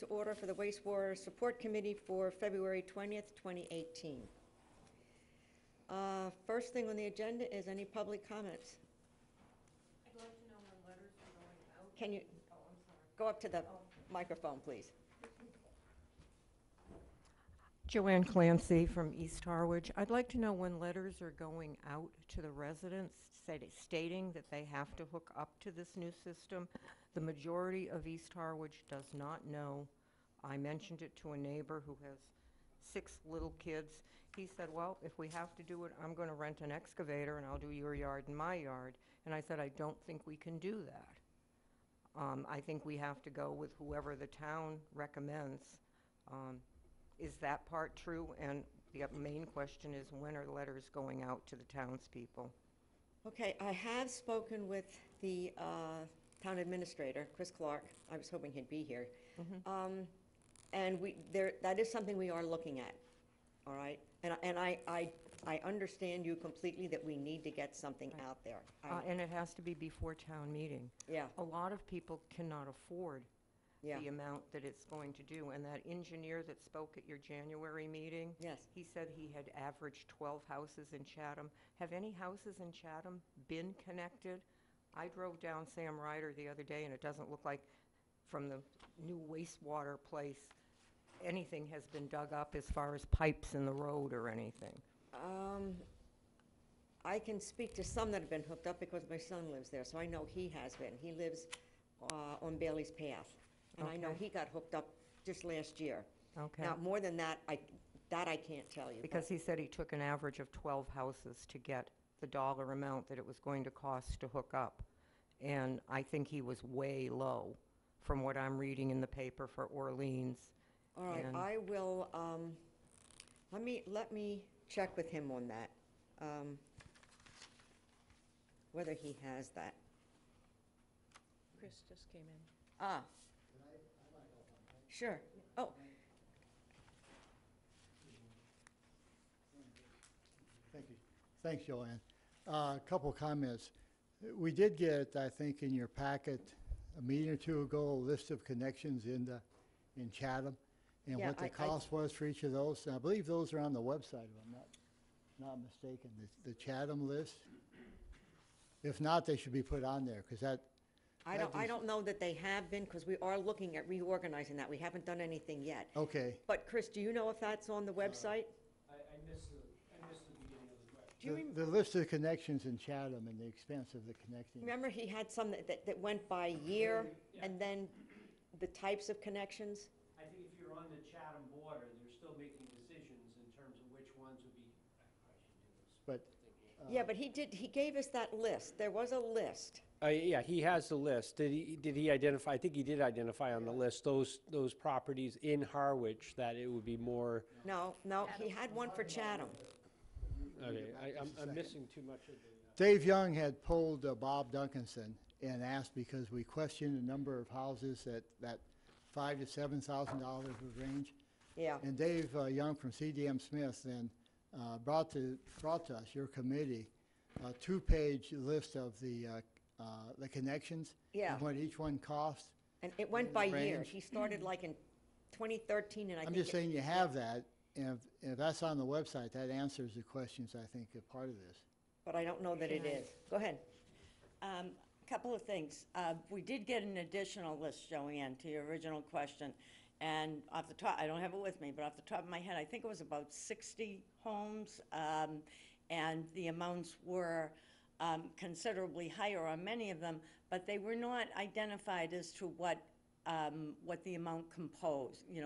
to order for the Wastewater Support Committee for February 20th, 2018. First thing on the agenda is any public comments. I'd like to know when letters are going out. Can you go up to the microphone, please? Joanne Clancy from East Harwich. I'd like to know when letters are going out to the residents stating that they have to hook up to this new system. The majority of East Harwich does not know. I mentioned it to a neighbor who has 6 little kids. He said, well, if we have to do it, I'm going to rent an excavator and I'll do your yard and my yard. And I said, I don't think we can do that. I think we have to go with whoever the town recommends. Is that part true? And the main question is, when are letters going out to the townspeople? Okay, I have spoken with the town administrator, Chris Clark. I was hoping he'd be here. And that is something we are looking at, all right? And I understand you completely that we need to get something out there. And it has to be before town meeting. Yeah. A lot of people cannot afford Yeah. the amount that it's going to do. And that engineer that spoke at your January meeting, Yes. he said he had averaged 12 houses in Chatham. Have any houses in Chatham been connected? I drove down Sam Ryder the other day, and it doesn't look like from the new wastewater place anything has been dug up as far as pipes in the road or anything. I can speak to some that have been hooked up because my son lives there, so I know he has been. He lives on Bailey's Path, and I know Okay. he got hooked up just last year. Okay. Now, more than that, I can't tell you. Because he said he took an average of 12 houses to get the dollar amount that it was going to cost to hook up. And I think he was way low from what I'm reading in the paper for Orleans. All right, and- I will, let me check with him on that, whether he has that. Chris just came in. Ah. Sure. Oh, Thank you. Thanks, Joanne. A couple comments. We did get, I think, in your packet a meeting or two ago, a list of connections in Chatham and Yeah, what the cost was for each of those. And I believe those are on the website, if I'm not mistaken, the Chatham list. If not, they should be put on there, because that. I don't know that they have been, because we are looking at reorganizing that. We haven't done anything yet. Okay. But Chris, do you know if that's on the website? I missed the beginning of the question. Do you The list of connections in Chatham and the expense of the connecting. remember he had some that went by year, Yeah. and then the types of connections? I think if you're on the Chatham border, they're still making decisions in terms of which ones would be, I should do this. But Yeah, but he gave us that list. There was a list. Yeah, he has the list. Did he identify, I think he did identify on the list, those properties in Harwich that it would be more, No, he had one for Chatham. okay, I'm missing too much of the. Dave Young had pulled Bob Duncanson and asked, because we questioned the number of houses that $5,000 to $7,000 would range. Yeah. And Dave Young from CDM Smith then brought to us, your committee, a 2-page list of the connections. Yeah. And what each one cost. And it went by year. Range. He started like in 2013, and I I'm think just saying you have that, and if that's on the website, that answers the questions, I think, are part of this. but I don't know that it is. Go ahead. Couple of things. We did get an additional list, Joanne, to your original question. And off the top, I don't have it with me, but off the top of my head, I think it was about 60 homes. And the amounts were considerably higher on many of them, but they were not identified as to what the amount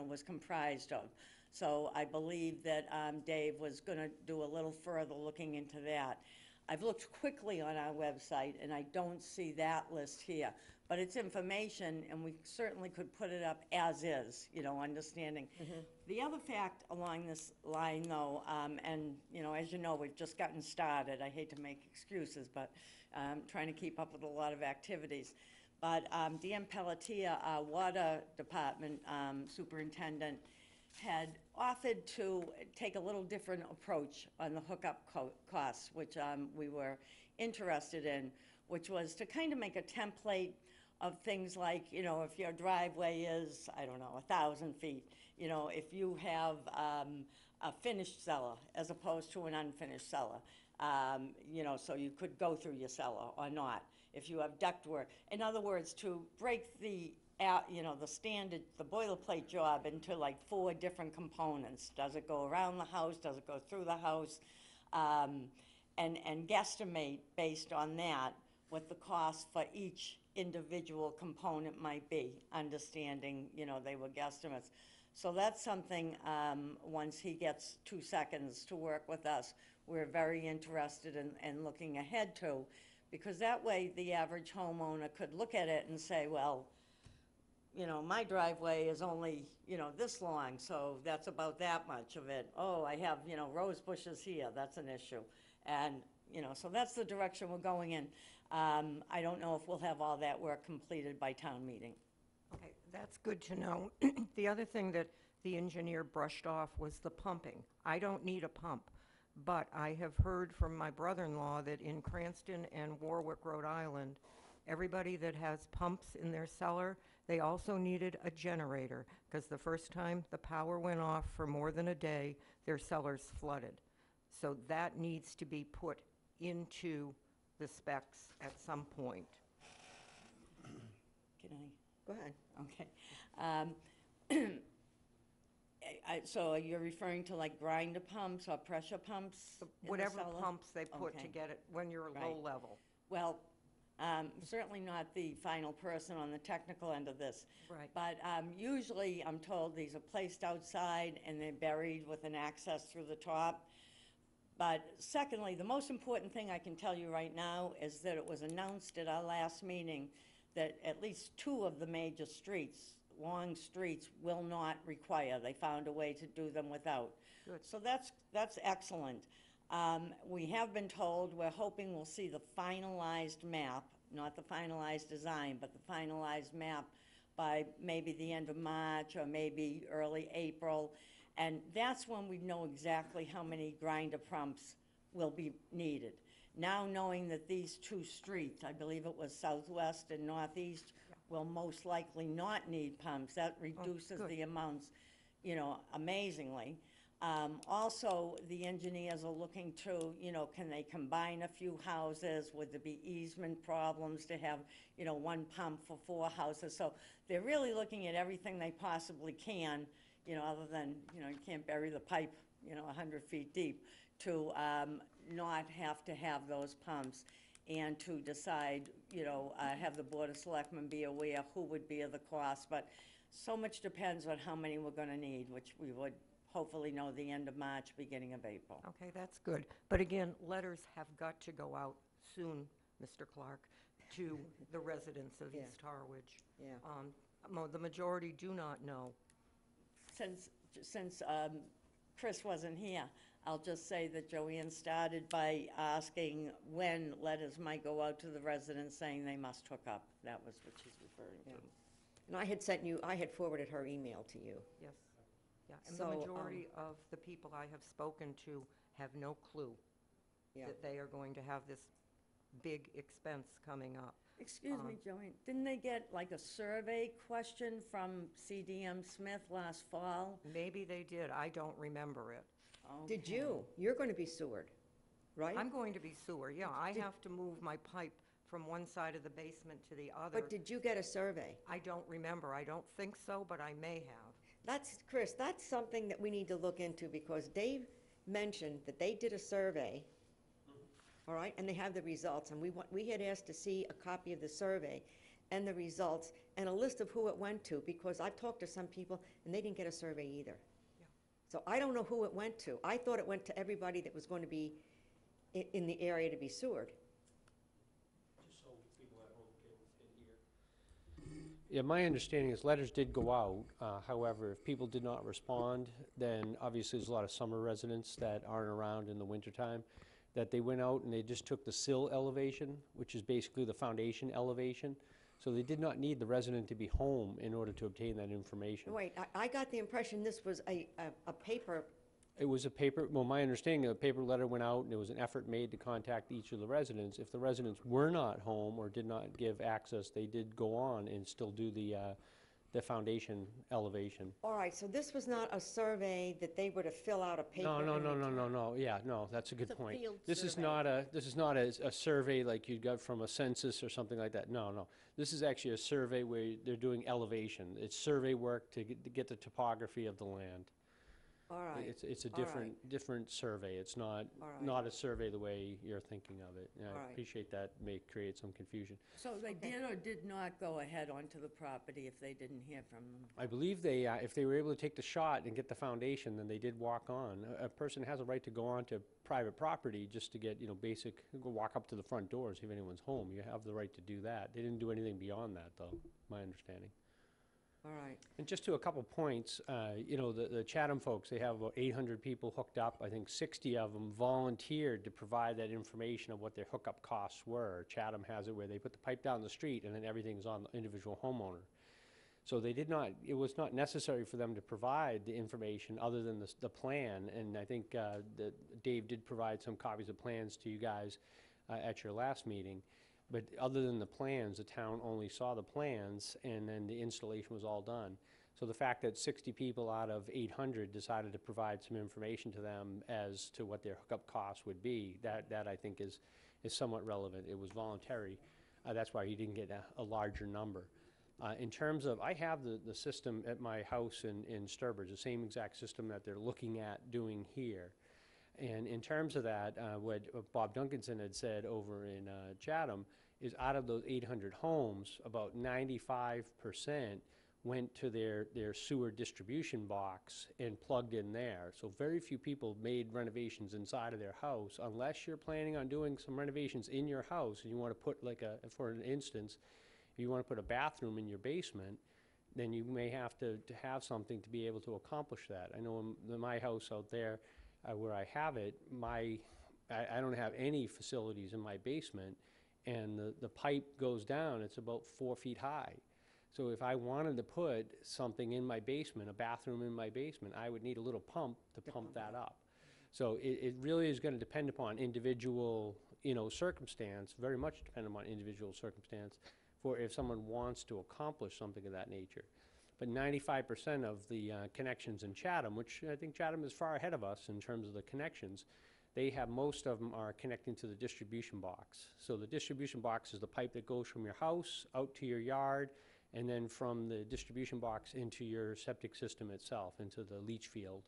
was comprised of. So I believe that Dave was going to do a little further looking into that. I've looked quickly on our website, and I don't see that list here. But it's information, and we certainly could put it up as is, understanding. The other fact along this line, though, and, as you know, we've just gotten started. I hate to make excuses, but trying to keep up with a lot of activities. But Dan Pelletier, our water department superintendent, had offered to take a little different approach on the hookup costs, which we were interested in, which was to kind of make a template of things like, you know, if your driveway is, I don't know, 1,000 feet, you know, if you have a finished cellar as opposed to an unfinished cellar, you know, so you could go through your cellar or not, if you have ductwork. In other words, to break the, you know, the standard, the boilerplate job into like 4 different components. Does it go around the house? Does it go through the house? And guesstimate based on that what the cost for each individual component might be, understanding, you know, they were guesstimates. So that's something, once he gets 2 seconds to work with us, we're very interested in looking ahead to, because that way the average homeowner could look at it and say, well, you know, my driveway is only, you know, this long, so that's about that much of it. Oh, I have, you know, rose bushes here, that's an issue. And, you know, so that's the direction we're going in. I don't know if we'll have all that work completed by town meeting. Okay, that's good to know. The other thing that the engineer brushed off was the pumping. I don't need a pump, but I have heard from my brother-in-law that in Cranston and Warwick, Rhode Island, everybody that has pumps in their cellar, they also needed a generator, because the first time the power went off for more than a day, their cellars flooded. So that needs to be put into the specs at some point. Can I? Go ahead. Okay. So you're referring to like grinder pumps or pressure pumps? in the Whatever cellar? pumps they put to Okay. get it when you're low Right. level. Well, certainly not the final person on the technical end of this. Right. But usually, I'm told these are placed outside and they're buried with an access through the top. But secondly, the most important thing I can tell you right now is that it was announced at our last meeting that at least 2 of the major streets, long streets, will not require. They found a way to do them without. Good. So that's excellent. We have been told, we're hoping we'll see the finalized map, not the finalized design, but the finalized map by maybe the end of March or maybe early April. And that's when we know exactly how many grinder pumps will be needed. Now knowing that these 2 streets, I believe it was Southwest and Northeast, will most likely not need pumps, that reduces good. the amounts, you know, amazingly. Also, the engineers are looking to, you know, can they combine a few houses? Would there be easement problems to have, you know, 1 pump for 4 houses? So they're really looking at everything they possibly can, you know, other than, you know, you can't bury the pipe, you know, 100 feet deep, to not have to have those pumps, and to decide, you know, have the Board of Selectmen be aware who would bear the cost. But so much depends on how many we're gonna need, which we would hopefully know the end of March, beginning of April. Okay, that's good. But again, letters have got to go out soon, Mr. Clark, to the residents of Yeah. East Harwich. Yeah. The majority do not know. Since Chris wasn't here, I'll just say that Joanne started by asking when letters might go out to the residents saying they must hook up. That was what she's referring to. And I had forwarded her email to you. Yes. Yeah, and the So, majority of the people I have spoken to have no clue Yeah. that they are going to have this big expense coming up. Excuse me, Joanne, didn't they get like a survey question from CDM Smith last fall? Maybe they did, I don't remember it. Did Okay. you? You're going to be Seward, right? I'm going to be sewer, yeah, I have to move my pipe from one side of the basement to the other. But did you get a survey? I don't remember, I don't think so, but I may have. Chris, that's something that we need to look into, because Dave mentioned that they did a survey, all right, and they have the results, and we had asked to see a copy of the survey and the results and a list of who it went to, because I've talked to some people and they didn't get a survey either. So I don't know who it went to. I thought it went to everybody that was going to be in the area to be sewered. Just so people at home can hear. Yeah, my understanding is letters did go out. However, if people did not respond, then obviously there's a lot of summer residents that aren't around in the wintertime, that they went out and they just took the sill elevation, which is basically the foundation elevation. So they did not need the resident to be home in order to obtain that information. Wait, I got the impression this was a paper It was a paper, well, my understanding, a paper letter went out, and there was an effort made to contact each of the residents. If the residents were not home or did not give access, they did go on and still do the foundation elevation. All right, so this was not a survey that they were to fill out a paper No, and no, no, no, return? no, no, yeah, no, that's a good It's a point. field This is survey. not a survey like you got from a census or something like that, no, no. This is actually a survey where they're doing elevation. It's survey work to get the topography of the land. All right, It's a all right. different survey. It's not, All right. not a survey the way you're thinking of it. And All I right. appreciate that may create some confusion. So they Okay. did or did not go ahead onto the property if they didn't hear from them? I believe they, if they were able to take the shot and get the foundation, then they did walk on. A person has a right to go on to private property just to get, basic, go walk up to the front doors if anyone's home. You have the right to do that. They didn't do anything beyond that, though, my understanding. All right, And just to a couple points, the Chatham folks, they have about 800 people hooked up. I think 60 of them volunteered to provide that information of what their hookup costs were. Chatham has it where they put the pipe down the street and then everything's on the individual homeowner. So they did not, it was not necessary for them to provide the information other than the plan. And I think that Dave did provide some copies of plans to you guys at your last meeting. But other than the plans, the town only saw the plans, and then the installation was all done. So the fact that 60 people out of 800 decided to provide some information to them as to what their hookup costs would be, that I think is somewhat relevant. It was voluntary. That's why you didn't get a larger number. In terms of, I have the system at my house in Sturbridge, the same exact system that they're looking at doing here. And in terms of that, what Bob Duncanson had said over in Chatham is out of those 800 homes, about 95% went to their sewer distribution box and plugged in there. So very few people made renovations inside of their house, unless you're planning on doing some renovations in your house and you want to put for an instance, if you want to put a bathroom in your basement, then you may have to have something to be able to accomplish that. I know in my house out there, where I have it, I don't have any facilities in my basement, and the pipe goes down, it's about 4 feet high. So if I wanted to put something in my basement, a bathroom in my basement, I would need a little pump to pump that up. So it really is gonna depend upon individual, circumstance, very much depend upon individual circumstance, for if someone wants to accomplish something of that nature. But 95% of the connections in Chatham, which I think Chatham is far ahead of us in terms of the connections, most of them are connecting to the distribution box. So the distribution box is the pipe that goes from your house out to your yard, and then from the distribution box into your septic system itself, into the leach field.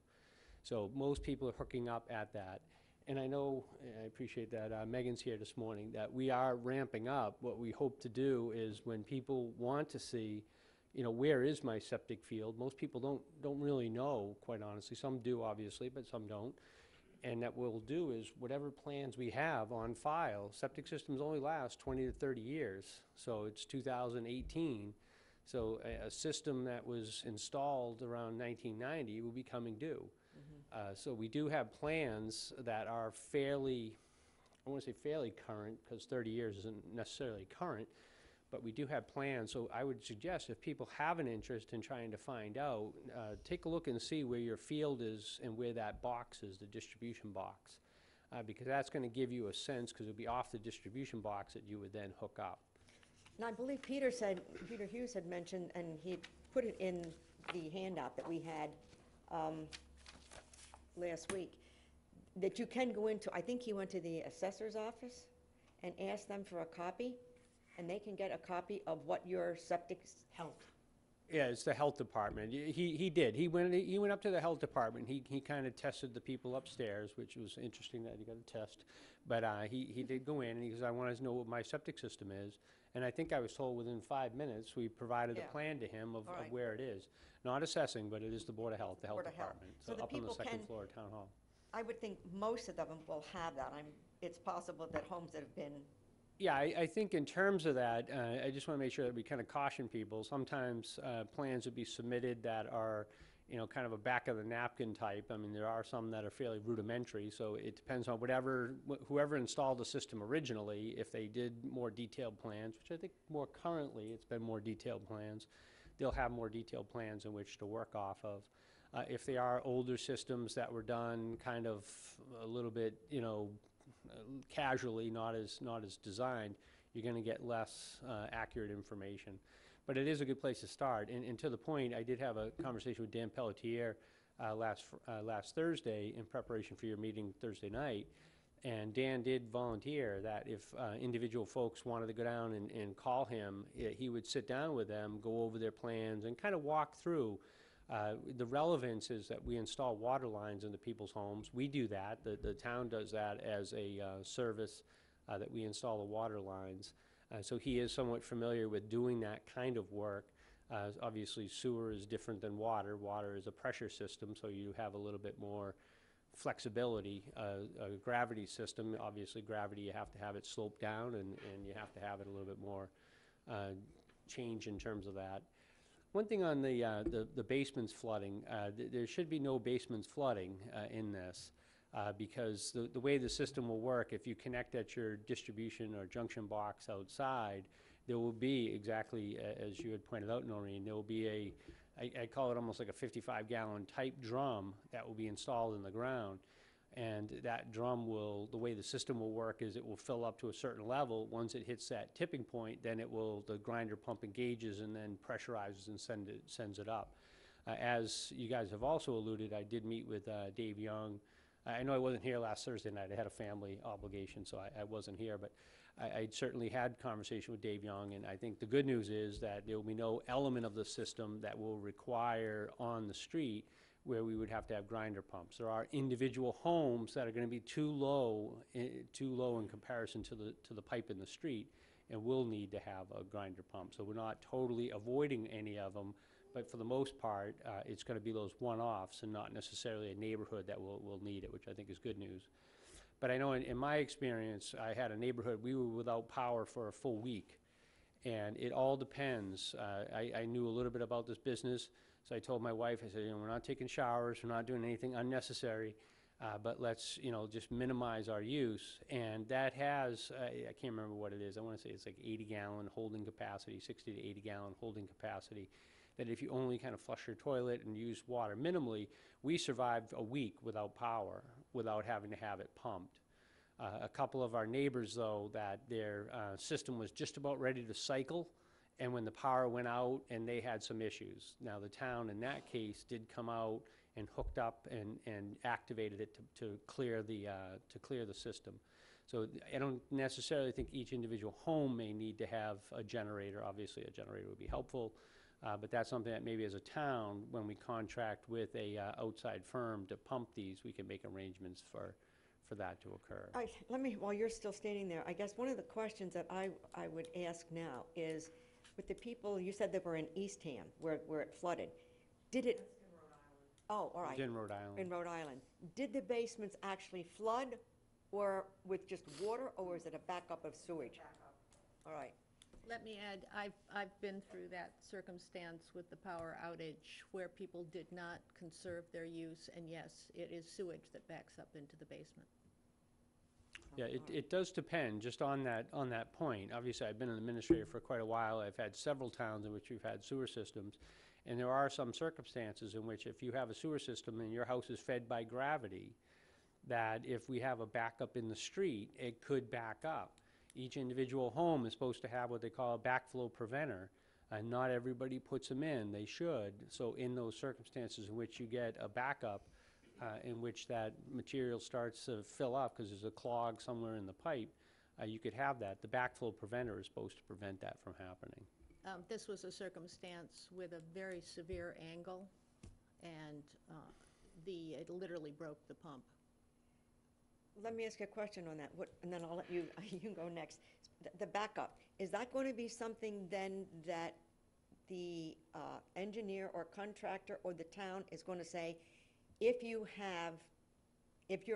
So most people are hooking up at that. And I know, I appreciate that Megan's here this morning, that we are ramping up. What we hope to do is when people want to see, where is my septic field? Most people don't really know, quite honestly. Some do, obviously, but some don't. And that we'll do is whatever plans we have on file, septic systems only last 20 to 30 years. So it's 2018. So a system that was installed around 1990 will be coming due. So we do have plans that are fairly, I want to say fairly current, because 30 years isn't necessarily current, but we do have plans. So I would suggest if people have an interest in trying to find out, take a look and see where your field is and where that box is, the distribution box. Because that's going to give you a sense, because it'll be off the distribution box that you would then hook up. and I believe Peter Hughes had mentioned, and he put it in the handout that we had last week, that you can go into, I think he went to the assessor's office and asked them for a copy, and they can get a copy of what your septic Health. Yeah, it's the health department. He did. He went up to the health department. He kind of tested the people upstairs, which was interesting that he got a test. But he did go in, and he goes, I want to know what my septic system is. And I think I was told within 5 minutes, we provided Yeah. a plan to him of All right. where it is. Not assessing, but it is the Board of Health, the health Board of Health. department. So the up on the people second can- floor of Town Hall. I would think most of them will have that. It's possible that homes that have been, Yeah, I think in terms of that, I just want to make sure that we kind of caution people. Sometimes plans would be submitted that are, kind of a back of the napkin type. I mean, there are some that are fairly rudimentary, so it depends on whoever installed the system originally, if they did more detailed plans, which I think more currently, it's been more detailed plans, they'll have more detailed plans in which to work off of. If they are older systems that were done kind of a little bit, casually, not as designed, you're going to get less accurate information. But it is a good place to start. And to the point, I did have a conversation with Dan Pelletier last Thursday in preparation for your meeting Thursday night. And Dan did volunteer that if individual folks wanted to go down and call him, he would sit down with them, go over their plans, and kind of walk through. The relevance is that we install water lines into people's homes. We do that. The town does that as a service, that we install the water lines. So he is somewhat familiar with doing that kind of work. Obviously, sewer is different than water. Water is a pressure system, so you have a little bit more flexibility. A gravity system, obviously gravity, you have to have it sloped down, and you have to have it a little bit more change in terms of that. One thing on the basements flooding, there should be no basements flooding in this, because the way the system will work, if you connect at your distribution or junction box outside, there will be, exactly as you had pointed out, Noreen, there will be I call it almost like a 55-gallon type drum that will be installed in the ground. And that drum will, the way the system will work is it will fill up to a certain level. Once it hits that tipping point, then the grinder pump engages and then pressurizes and sends it up. As you guys have also alluded, I did meet with Dave Young. I know I wasn't here last Thursday night. I had a family obligation, so I wasn't here. But I certainly had conversation with Dave Young, and I think the good news is that there will be no element of the system that will require on the street where we would have to have grinder pumps. There are individual homes that are going to be too low in comparison to the pipe in the street, and will need to have a grinder pump. So we're not totally avoiding any of them, but for the most part, it's going to be those one-offs and not necessarily a neighborhood that will need it, which I think is good news. But I know in my experience, I had a neighborhood, we were without power for a full week, and it all depends. I knew a little bit about this business. So I told my wife, I said, we're not taking showers, we're not doing anything unnecessary, but let's, just minimize our use. And that has, I can't remember what it is, I want to say it's like 80-gallon holding capacity, 60 to 80-gallon holding capacity, that if you only kind of flush your toilet and use water minimally, we survived a week without power, without having to have it pumped. A couple of our neighbors, though, that their system was just about ready to cycle, and when the power went out, and they had some issues. Now, the town, in that case, did come out and hooked up and activated it to clear the system. So I don't necessarily think each individual home may need to have a generator. Obviously, a generator would be helpful, but that's something that maybe as a town, when we contract with a outside firm to pump these, we can make arrangements for that to occur. While you're still standing there, I guess one of the questions that I would ask now is, with the people, you said that were in Eastham, where it flooded, did it? That's in Rhode Island. Oh, all right. It's in Rhode Island. In Rhode Island. Did the basements actually flood, or with just water, or was it a backup of sewage? Backup. All right. Let me add, I've been through that circumstance with the power outage where people did not conserve their use, and yes, it is sewage that backs up into the basement. Yeah, it does depend, just on that point. Obviously, I've been an administrator for quite a while. I've had several towns in which we've had sewer systems, and there are some circumstances in which if you have a sewer system and your house is fed by gravity, that if we have a backup in the street, it could back up. Each individual home is supposed to have what they call a backflow preventer, and not everybody puts them in. They should. So in those circumstances in which you get a backup, in which that material starts to fill up because there's a clog somewhere in the pipe, you could have that. The backflow preventer is supposed to prevent that from happening. This was a circumstance with a very severe angle, and it literally broke the pump. Let me ask you a question on that, and then I'll let you, you can go next. The backup, is that going to be something then that the engineer or contractor or the town is going to say, if you're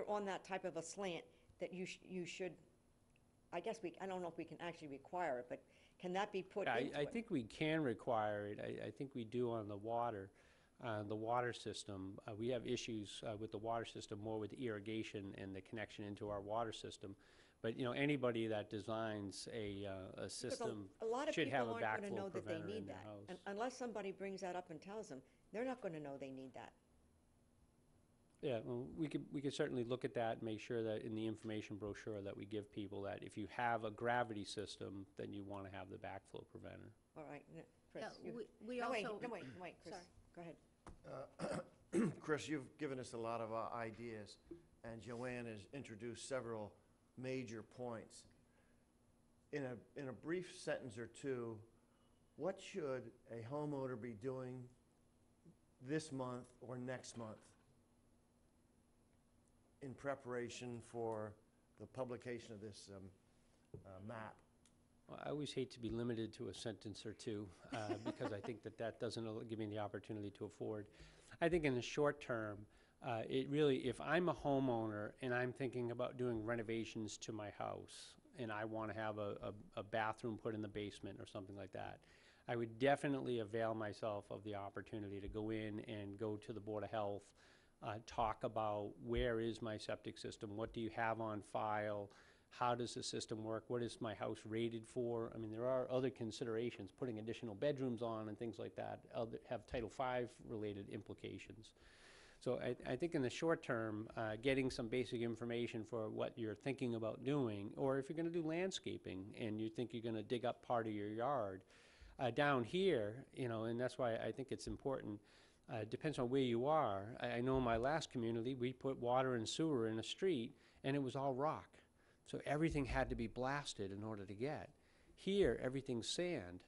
on that type of a slant, that you should, I guess I don't know if we can actually require it, but can that be put into it? I think we can require it. I think we do on the water system. We have issues with the water system, more with the irrigation and the connection into our water system. But anybody that designs a system should have a backflow preventer in their house. And unless somebody brings that up and tells them, they're not going to know they need that. Yeah, well, we could certainly look at that and make sure that in the information brochure that we give people that if you have a gravity system, then you want to have the backflow preventer. All right, Chris. Yeah, we No, wait, also. no, wait, Chris, Sorry. go ahead. Chris, you've given us a lot of ideas, and Joanne has introduced several major points. In a brief sentence or two, what should a homeowner be doing this month or next month in preparation for the publication of this map? Well, I always hate to be limited to a sentence or two, because I think that doesn't give me the opportunity to afford. I think in the short term, it really, if I'm a homeowner and I'm thinking about doing renovations to my house, and I want to have a bathroom put in the basement or something like that, I would definitely avail myself of the opportunity to go in and go to the Board of Health, talk about where is my septic system, what do you have on file, how does the system work, what is my house rated for? I mean, there are other considerations, putting additional bedrooms on and things like that, have Title V related implications. So I think in the short term, getting some basic information for what you're thinking about doing, or if you're going to do landscaping and you think you're going to dig up part of your yard, down here, you know, and that's why I think it's important. Depends on where you are. I know in my last community, we put water and sewer in a street, and it was all rock. So everything had to be blasted in order to get. Here, everything's sand.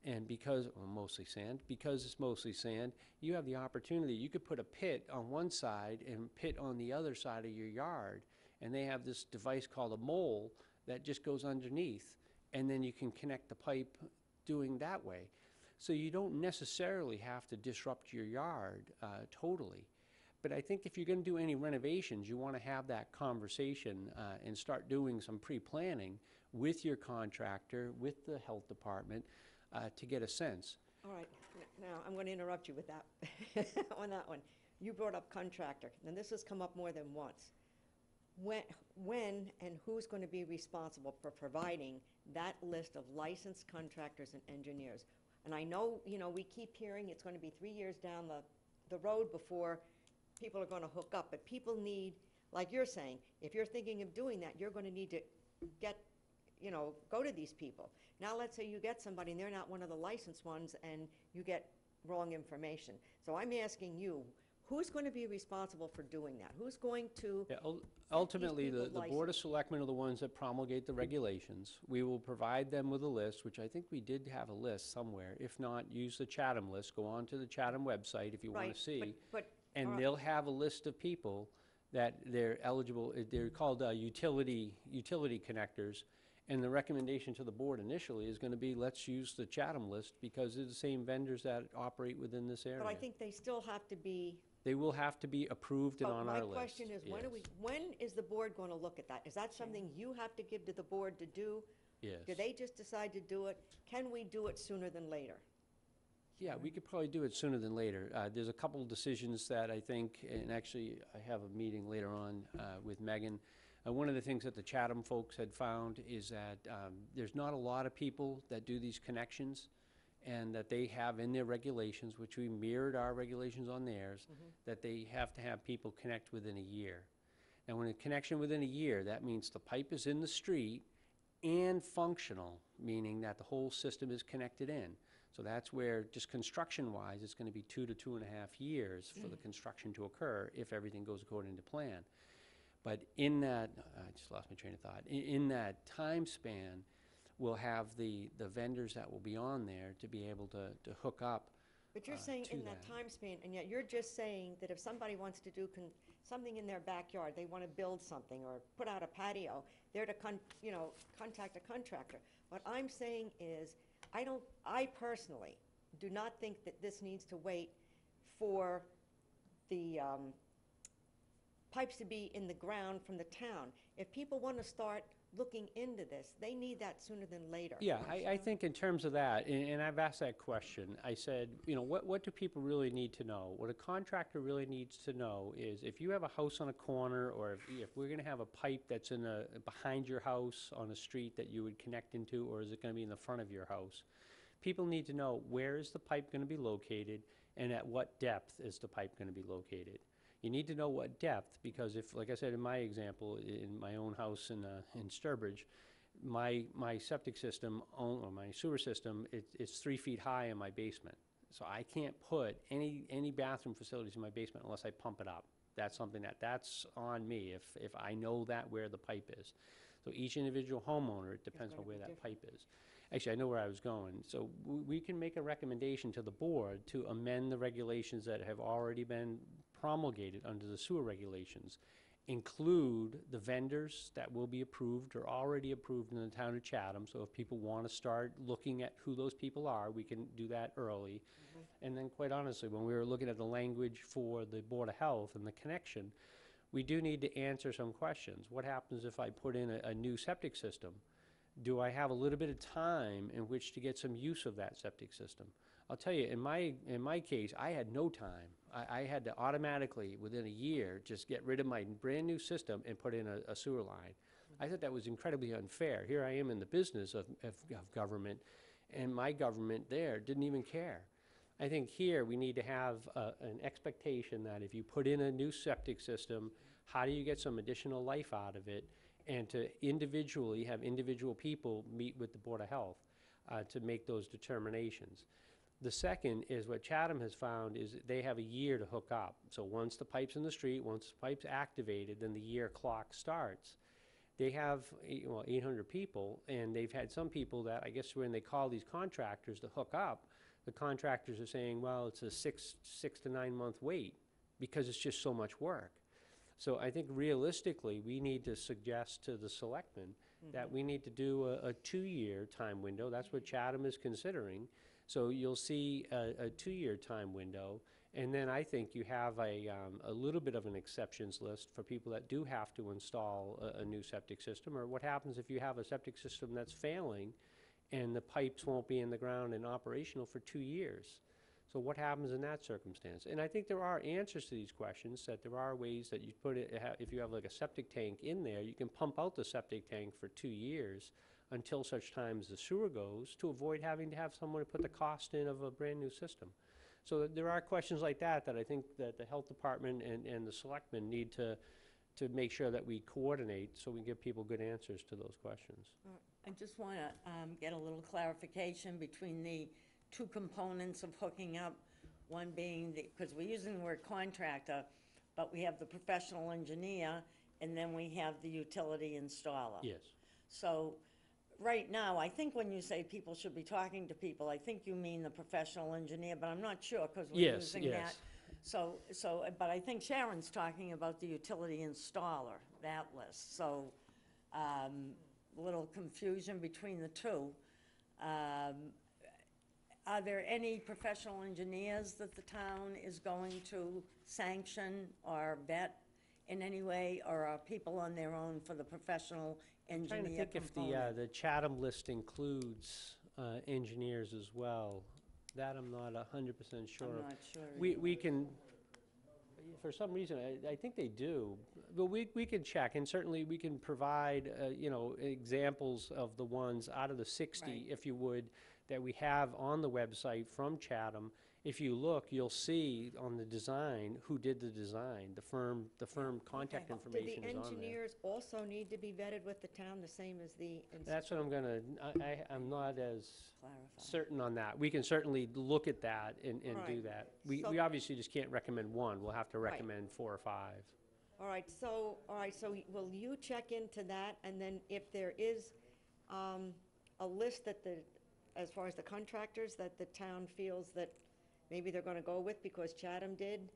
And because, well, mostly sand, because it's mostly sand, you have the opportunity. You could put a pit on one side and a pit on the other side of your yard, and they have this device called a mole that just goes underneath, and then you can connect the pipe doing that way. So you don't necessarily have to disrupt your yard totally. But I think if you're going to do any renovations, you want to have that conversation and start doing some pre-planning with your contractor, with the health department, to get a sense. All right, now, I'm going to interrupt you with that, on that one. You brought up contractor, and this has come up more than once. When and who's going to be responsible for providing that list of licensed contractors and engineers? And I know, you know, we keep hearing it's going to be 3 years down the road before people are going to hook up, but people need, like you're saying, if you're thinking of doing that, you're going to need to get, you know, go to these people. Now, let's say you get somebody and they're not one of the licensed ones and you get wrong information. So I'm asking you, who's going to be responsible for doing that? Who's going to? Yeah, ultimately, people the Board of licensed? Selectmen are the ones that promulgate the regulations. We will provide them with a list, which I think we did have a list somewhere. If not, use the Chatham list. Go on to the Chatham website if you want Right, to see. but And all right. they'll have a list of people that they're eligible, they're called utility connectors. And the recommendation to the board initially is going to be, let's use the Chatham list because they're the same vendors that operate within this area. But I think they still have to be. They will have to be approved and But on our list. my question is, yes. when is the board going to look at that? Is that something you have to give to the board to do? Yes. Do they just decide to do it? Can we do it sooner than later? Yeah, we could probably do it sooner than later. There's a couple of decisions that I think, and actually I have a meeting later on with Megan. One of the things that the Chatham folks had found is that there's not a lot of people that do these connections, and that they have in their regulations, which we mirrored our regulations on theirs, that they have to have people connect within a year. And when a connection within a year, that means the pipe is in the street and functional, meaning that the whole system is connected in. So that's where, just construction-wise, it's going to be 2 to 2.5 years for the construction to occur if everything goes according to plan. But in that, I just lost my train of thought, in that time span, we'll have the vendors that will be on there to be able to hook up. But you're saying to in that time span, and yet you're just saying that if somebody wants to do something in their backyard, they want to build something or put out a patio, they're to contact a contractor. What I'm saying is, I personally do not think that this needs to wait for the pipes to be in the ground from the town. If people want to start looking into this, they need that sooner than later. Yeah, I think in terms of that, and I've asked that question, I said, you know, what do people really need to know? What a contractor really needs to know is if you have a house on a corner, or if we're going to have a pipe that's behind your house on a street that you would connect into, or is it going to be in the front of your house? People need to know, where is the pipe going to be located, and at what depth is the pipe going to be located? You need to know what depth, because if, like I said in my example, in my own house in Sturbridge, my septic system, or my sewer system, it's 3 feet high in my basement. So I can't put any bathroom facilities in my basement unless I pump it up. That's something that's on me if I know that where the pipe is. So each individual homeowner, it depends on where that pipe is. Actually, I know where I was going. So we can make a recommendation to the board to amend the regulations that have already been promulgated under the sewer regulations, include the vendors that will be approved or already approved in the town of Chatham. So if people want to start looking at who those people are, we can do that early. And then, quite honestly, when we were looking at the language for the Board of Health and the connection, we do need to answer some questions. What happens if I put in a new septic system? Do I have a little bit of time in which to get some use of that septic system? I'll tell you, in my case, I had no time. I had to automatically, within a year, just get rid of my brand-new system and put in a sewer line. I thought that was incredibly unfair. Here I am in the business of government, and my government there didn't even care. I think here we need to have an expectation that if you put in a new septic system, how do you get some additional life out of it? And to individually have individual people meet with the Board of Health to make those determinations. The second is what Chatham has found is they have a year to hook up. So once the pipe's in the street, once the pipe's activated, then the year clock starts. They have 800 people, and they've had some people that I guess when they call these contractors to hook up, the contractors are saying, well, it's a six to 9 month wait because it's just so much work. So I think realistically, we need to suggest to the selectmen that we need to do a 2-year time window. That's what Chatham is considering. So you'll see a 2-year time window, and then I think you have a little bit of an exceptions list for people that do have to install a new septic system, or what happens if you have a septic system that's failing and the pipes won't be in the ground and operational for 2 years. So what happens in that circumstance? And I think there are answers to these questions, that there are ways that you put it, if you have like a septic tank in there, you can pump out the septic tank for 2 years until such time as the sewer goes, to avoid having to have someone put the cost in of a brand new system. So there are questions like that I think that the health department and the selectmen need to make sure that we coordinate so we give people good answers to those questions. I just want to get a little clarification between the two components of hooking up, one being because we're using the word contractor, but we have the professional engineer, and then we have the utility installer. Yes. So right now, I think when you say people should be talking to people, I think you mean the professional engineer, but I'm not sure because we're using that. So, but I think Sharon's talking about the utility installer, that list. So, a little confusion between the two. Are there any professional engineers that the town is going to sanction or vet in any way, or are people on their own for the professional engineer I'm trying to think component? if the Chatham list includes engineers as well. That I'm not 100% sure I'm of. not sure. We can, for some reason, I think they do, but we can check, and certainly we can provide, examples of the ones out of the 60, Right. if you would, that we have on the website from Chatham. If you look, you'll see on the design who did the design. The firm contact Do information the is on there. engineers also need to be vetted with the town, the same as the? That's what I'm gonna, I'm not as Clarify. certain on that. We can certainly look at that and do Right. that. So- We obviously just can't recommend one. We'll have to Right. recommend 4 or 5. All right, so will you check into that, and then if there is a list that as far as the contractors that the town feels that maybe they're gonna go with because Chatham did,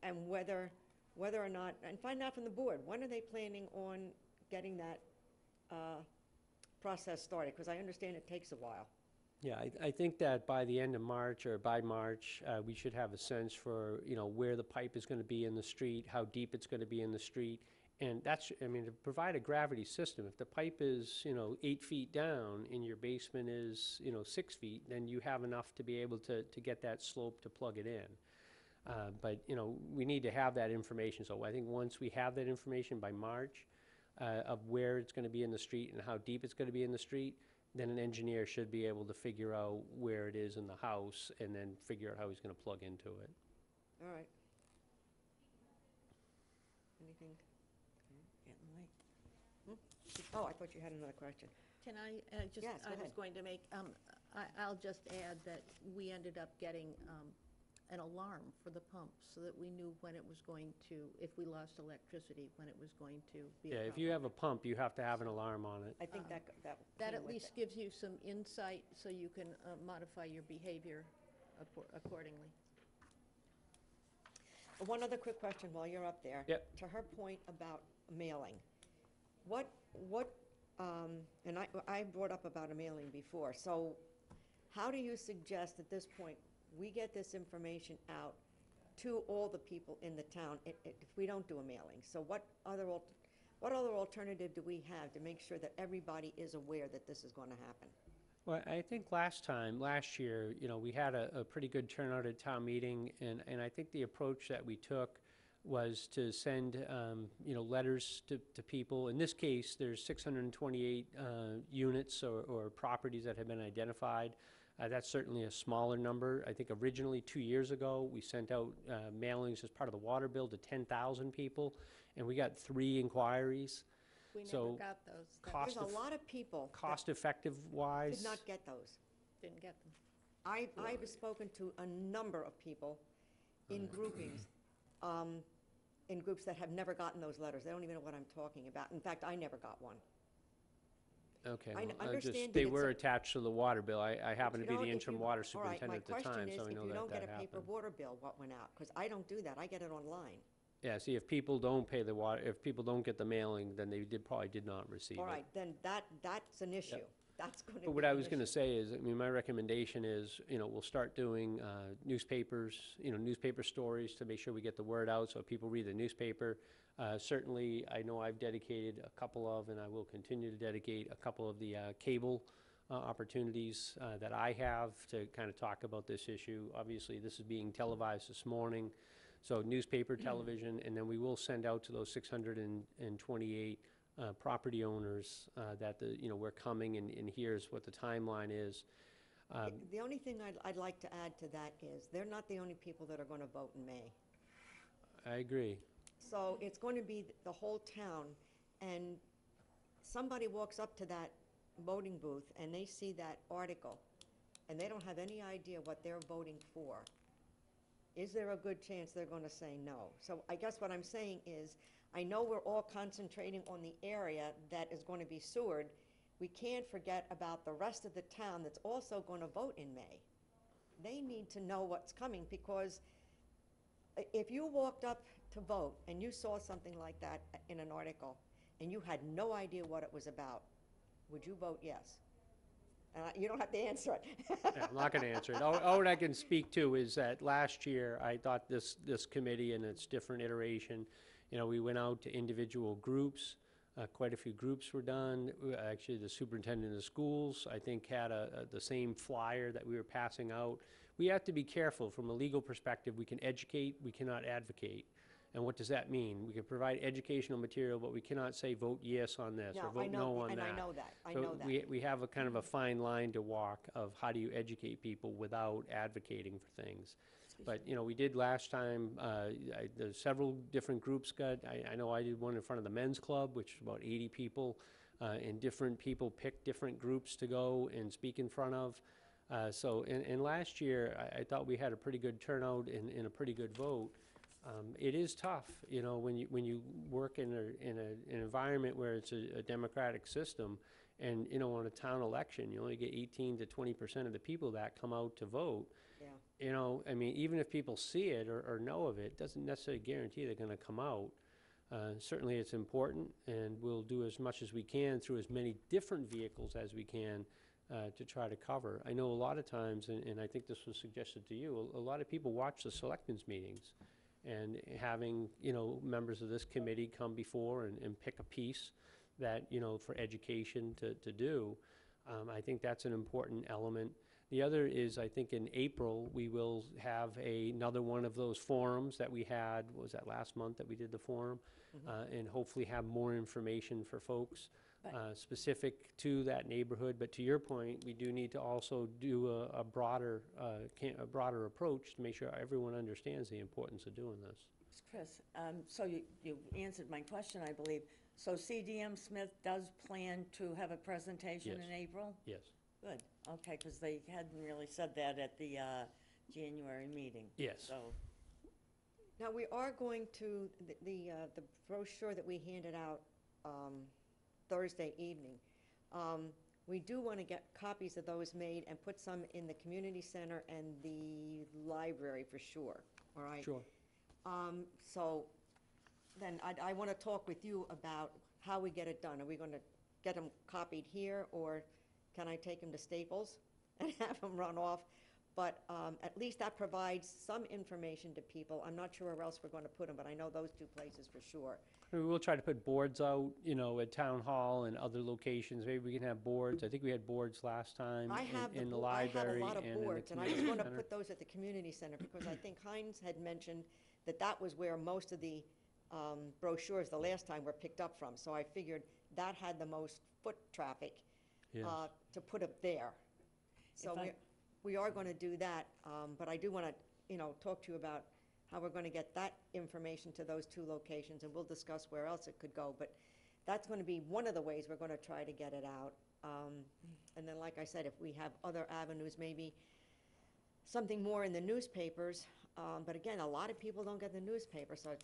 and whether or not, and find out from the board, when are they planning on getting that process started? Because I understand it takes a while. Yeah, I think that by the end of March, or by March, we should have a sense for, where the pipe is gonna be in the street, how deep it's gonna be in the street. And that's, to provide a gravity system, if the pipe is, 8 feet down and your basement is, 6 feet, then you have enough to be able to get that slope to plug it in. But, we need to have that information. So I think once we have that information by March, of where it's gonna be in the street and how deep it's gonna be in the street, then an engineer should be able to figure out where it is in the house and then figure out how he's gonna plug into it. All right. anything? Getting late. Oh, I thought you had another question. Can I, just, Yes, go I was ahead. going to make, I'll just add that we ended up getting an alarm for the pump so that we knew when it was going to, if we lost electricity, when it was going to be a Yeah, problem. if you have a pump, you have to have an alarm on it. I think that That came at with least it. gives you some insight so you can modify your behavior accordingly. One other quick question while you're up there. Yep. To her point about mailing, what, and I brought up about a mailing before, so how do you suggest at this point, we get this information out to all the people in the town if we don't do a mailing? So what other alternative do we have to make sure that everybody is aware that this is going to happen? Well, I think last year, we had a pretty good turnout at town meeting, and I think the approach that we took was to send, letters to people. In this case, there's 628 units or properties that have been identified. That's certainly a smaller number. I think originally, 2 years ago, we sent out mailings as part of the water bill to 10,000 people, and we got 3 inquiries. We never So, got those. That cost There's a lot of people that Cost-effective-wise. did not get those. didn't get them. I've spoken to a number of people in groupings, in groups that have never gotten those letters. They don't even know what I'm talking about. In fact, I never got one. Okay, I well, understand that they it's were a- attached to the water bill. I happen to You be know, the if interim you- water all right, superintendent at the time, so I know my question is, if you that don't get that a paper happened. water bill, what went out? Because I don't do that. I get it online. Yeah, see, if people don't pay the water, if people don't get the mailing, then they probably did not receive it. All right, then that's an issue. That's going to be But what I an was gonna issue. say is, my recommendation is, we'll start doing newspapers, newspaper stories to make sure we get the word out, so people read the newspaper. Certainly, I know I've dedicated a couple of, and I will continue to dedicate a couple of the cable opportunities that I have to kind of talk about this issue. Obviously, this is being televised this morning, so newspaper, television, and then we will send out to those 628 property owners that we're coming, and here's what the timeline is. The only thing I'd like to add to that is, they're not the only people that are going to vote in May. I agree. So it's going to be the whole town, and somebody walks up to that voting booth and they see that article, and they don't have any idea what they're voting for. Is there a good chance they're going to say no? So I guess what I'm saying is, I know we're all concentrating on the area that is going to be sewered. We can't forget about the rest of the town that's also going to vote in May. They need to know what's coming, because if you walked up to vote and you saw something like that in an article and you had no idea what it was about, would you vote yes? You don't have to answer it. Yeah, I'm not going to answer it. All what I can speak to is that last year, I thought this committee in its different iteration, we went out to individual groups. Quite a few groups were done. Actually, the superintendent of schools, I think, had the same flyer that we were passing out. We have to be careful from a legal perspective. We can educate, we cannot advocate. And what does that mean? We can provide educational material, but we cannot say vote yes on this or No, I vote know, no on that. and I know that, I So know that. we have a kind of a fine line to walk of how do you educate people without advocating for things. But, we did last time, there's several different groups got, I know I did one in front of the men's club, which was about 80 people, and different people picked different groups to go and speak in front of. So, and last year, I thought we had a pretty good turnout and a pretty good vote. It is tough, when you work in an environment where it's a democratic system, and, on a town election, you only get 18 to 20% of the people that come out to vote. Yeah. Even if people see it or know of it, doesn't necessarily guarantee they're gonna come out. Certainly it's important, and we'll do as much as we can through as many different vehicles as we can to try to cover. I know a lot of times, and I think this was suggested to you, a lot of people watch the selectmen's meetings, and having, members of this committee come before and pick a piece that, for education to do, I think that's an important element. The other is, I think in April, we will have another one of those forums that we had, was that last month that we did the forum? And hopefully have more information for folks. specific to that neighborhood. But to your point, we do need to also do a broader approach to make sure everyone understands the importance of doing this. Chris, so you answered my question, I believe. So CDM Smith does plan to have a presentation Yes. in April? Yes. Good, okay, because they hadn't really said that at the January meeting. Yes. So, Now, we are going to, the brochure that we handed out Thursday evening, we do want to get copies of those made and put some in the community center and the library for sure, all right? Sure. So then I want to talk with you about how we get it done. Are we going to get them copied here, or can I take them to Staples and have them run off? But at least that provides some information to people. I'm not sure where else we're going to put them, but I know those two places for sure. We will try to put boards out, at Town Hall and other locations. Maybe we can have boards. I think we had boards last time I have in the I have library a lot of and in the boards, and I just community want to center. put those at the community center, because I think Heinz had mentioned that that was where most of the brochures the last time were picked up from. So I figured that had the most foot traffic Yes. to put up there. So If I- we are going to do that, but I do want to, talk to you about how we're going to get that information to those two locations, and we'll discuss where else it could go. But that's going to be one of the ways we're going to try to get it out. And then, like I said, if we have other avenues, maybe something more in the newspapers. But again, a lot of people don't get the newspaper, so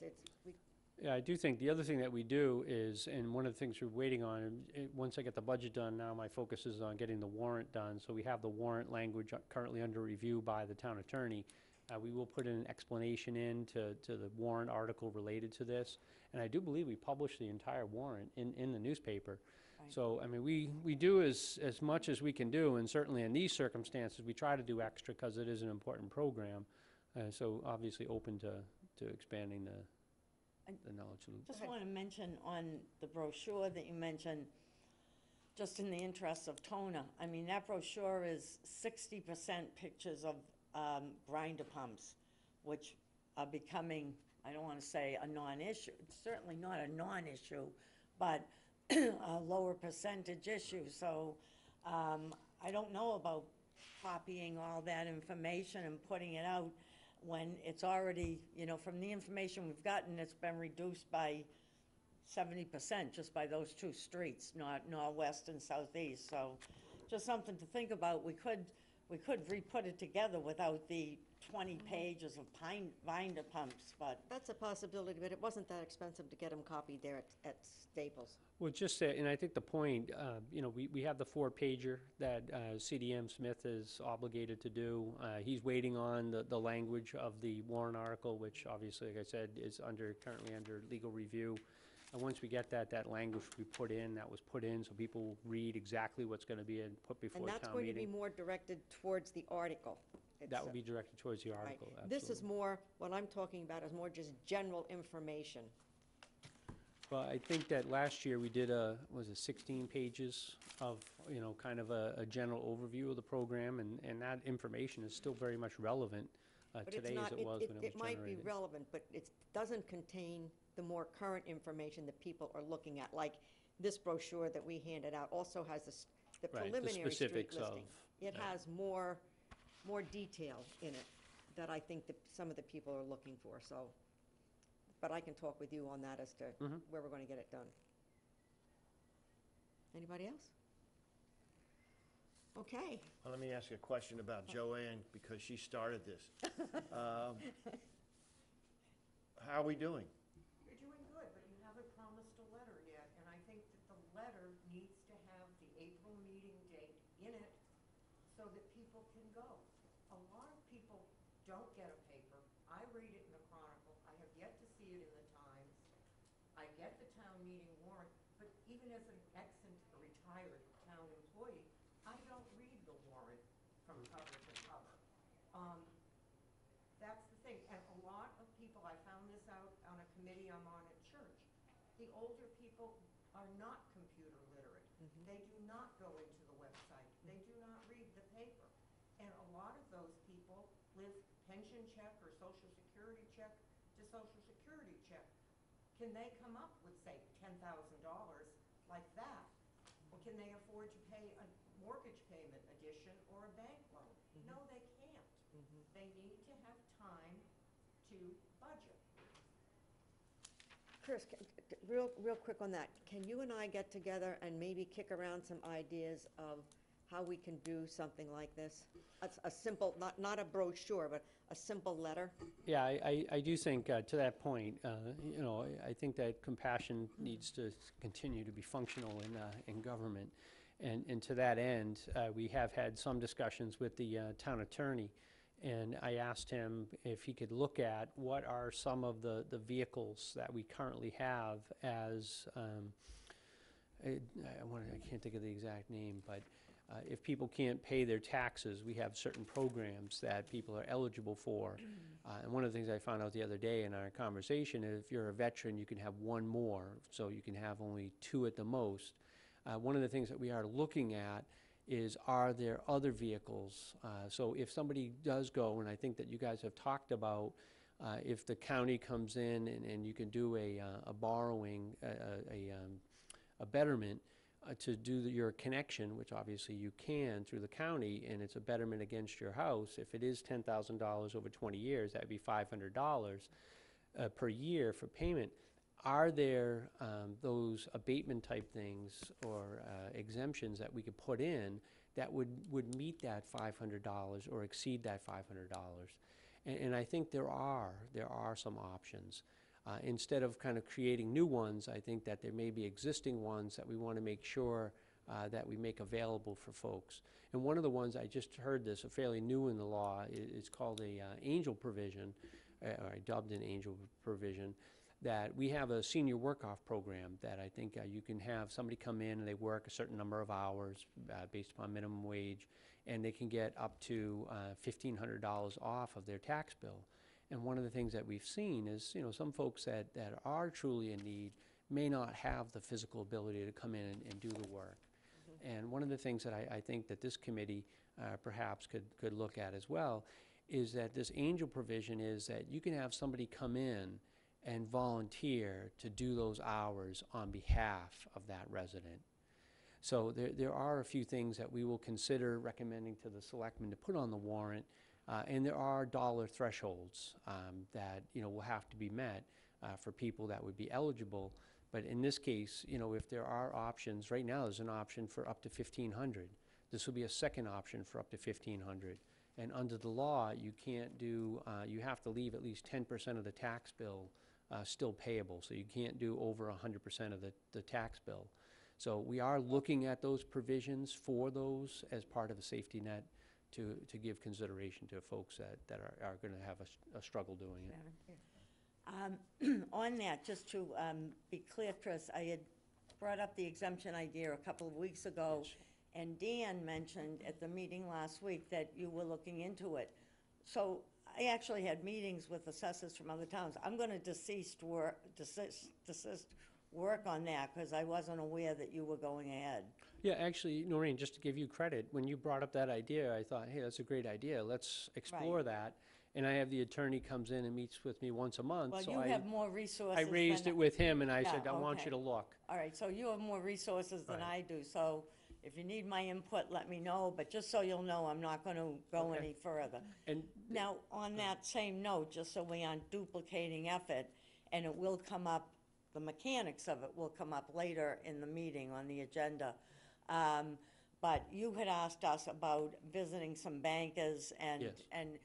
Yeah, I do think the other thing that we do is, and one of the things we're waiting on, and once I get the budget done, now my focus is on getting the warrant done. So we have the warrant language currently under review by the town attorney. We will put an explanation to the warrant article related to this. And I do believe we published the entire warrant in the newspaper. Right. So, I mean, we do as much as we can do, and certainly in these circumstances, we try to do extra because it is an important program. So obviously open to expanding the knowledge loop. just want to mention on the brochure that you mentioned, just in the interest of Tona, I mean, that brochure is 60% pictures of grinder pumps, which are becoming, I don't want to say a non-issue, it's certainly not a non-issue, but a lower percentage issue. So I don't know about copying all that information and putting it out when it's already, from the information we've gotten, it's been reduced by 70% just by those two streets, northwest and southeast. So just something to think about. We could re-put it together without the 20 pages of binder pumps, but that's a possibility, but it wasn't that expensive to get them copied there at Staples. Well, just say, and I think the point, we have the 4-pager that CDM Smith is obligated to do. He's waiting on the language of the warrant article, which obviously, like I said, is currently under legal review. And once we get that language we put in, that was put in, so people will read exactly what's going to be put before And town that's going to be meeting. more directed towards the article. That would be directed towards the Right. article, This is absolutely. more, what I'm talking about is more just general information. Well, I think that last year we did 16 pages of, kind of a general overview of the program, and that information is still very much relevant But it's today not, as it was when it was it might be generated. relevant, but it doesn't contain the more current information that people are looking at. Like this brochure that we handed out also has the Right, the preliminary street specifics of listing. It has more detail in it that I think that some of the people are looking for, so. But I can talk with you on that as to where we're going to get it done. Anybody else? Okay. Well, let me ask you a question about Joanne, because she started this. How are we doing? You're doing good, but you haven't promised a letter yet, and I think that the letter needs to have the April meeting date in it so that people can go. A lot of people don't get a paper. I read it in the Chronicle. I have yet to see it in the Times. I get the town meeting warrant, but even as an retired town employee, I don't read the warrant from cover to cover. That's the thing, and a lot of people, I found this out on a committee I'm on at church, the older people are not computer literate. They do not go into the website. They do not read the paper. And a lot of those people live pension check or social security check to social security check. Can they come up with, say, $10,000 like that can they afford to pay a mortgage payment addition or a bank loan? No, they can't. They need to have time to budget. Chris, real quick on that, can you and I get together and maybe kick around some ideas of how we can do something like this? A simple, not a brochure, but a simple letter? Yeah, I do think, to that point, you know, I think that compassion needs to continue to be functional in government. And to that end, we have had some discussions with the town attorney, and I asked him if he could look at what are some of the vehicles that we currently have as, I can't think of the exact name, but if people can't pay their taxes, we have certain programs that people are eligible for. And one of the things I found out the other day in our conversation is if you're a veteran, you can have one more, so you can have only 2 at the most. One of the things that we are looking at is, are there other vehicles? So if somebody does go, and I think that you guys have talked about, if the county comes in and you can do a borrowing, a betterment to do your connection, which obviously you can through the county, and it's a betterment against your house. If it is $10,000 over 20 years, that would be $500 per year for payment. Are there those abatement type things or exemptions that we could put in that would meet that $500 or exceed that $500? And I think there are some options. Instead of kind of creating new ones, I think that there may be existing ones that we want to make sure that we make available for folks. And one of the ones, I just heard this, fairly new in the law, is called a angel provision, or I dubbed an angel provision, that we have a senior work-off program that I think you can have somebody come in and they work a certain number of hours based upon minimum wage, and they can get up to $1,500 off of their tax bill. And one of the things that we've seen is, you know, some folks that are truly in need may not have the physical ability to come in and do the work. And one of the things that I think that this committee perhaps could look at as well is that this angel provision is that you can have somebody come in and volunteer to do those hours on behalf of that resident. So there are a few things that we will consider recommending to the selectmen to put on the warrant. And there are dollar thresholds that, you know, will have to be met for people that would be eligible. But in this case, you know, if there are options, right now there's an option for up to $1,500. This will be a second option for up to $1,500. And under the law, you can't do, you have to leave at least 10% of the tax bill still payable. So you can't do over 100% of the tax bill. So we are looking at those provisions for those as part of a safety net to give consideration to folks that are going to have a struggle doing it. On that, just to be clear, Chris, I had brought up the exemption idea a couple of weeks ago, and Dan mentioned at the meeting last week that you were looking into it. So I actually had meetings with assessors from other towns. I'm going to desist work on that because I wasn't aware that you were going ahead. Yeah, actually, Noreen, just to give you credit, when you brought up that idea, I thought, hey, that's a great idea. Let's explore that. And I have the attorney comes in and meets with me once a month. Well, so you have more resources. I raised it with him, and I Yeah, said, I want okay. you to look. All right, so you have more resources than Right. I do, so if you need my input, let me know, but just so you'll know, I'm not going to go Okay. any further. And Now, on that same note, just so we aren't duplicating effort, and it will come up, the mechanics of it will come up later in the meeting on the agenda. But you had asked us about visiting some bankers, and, Yes. and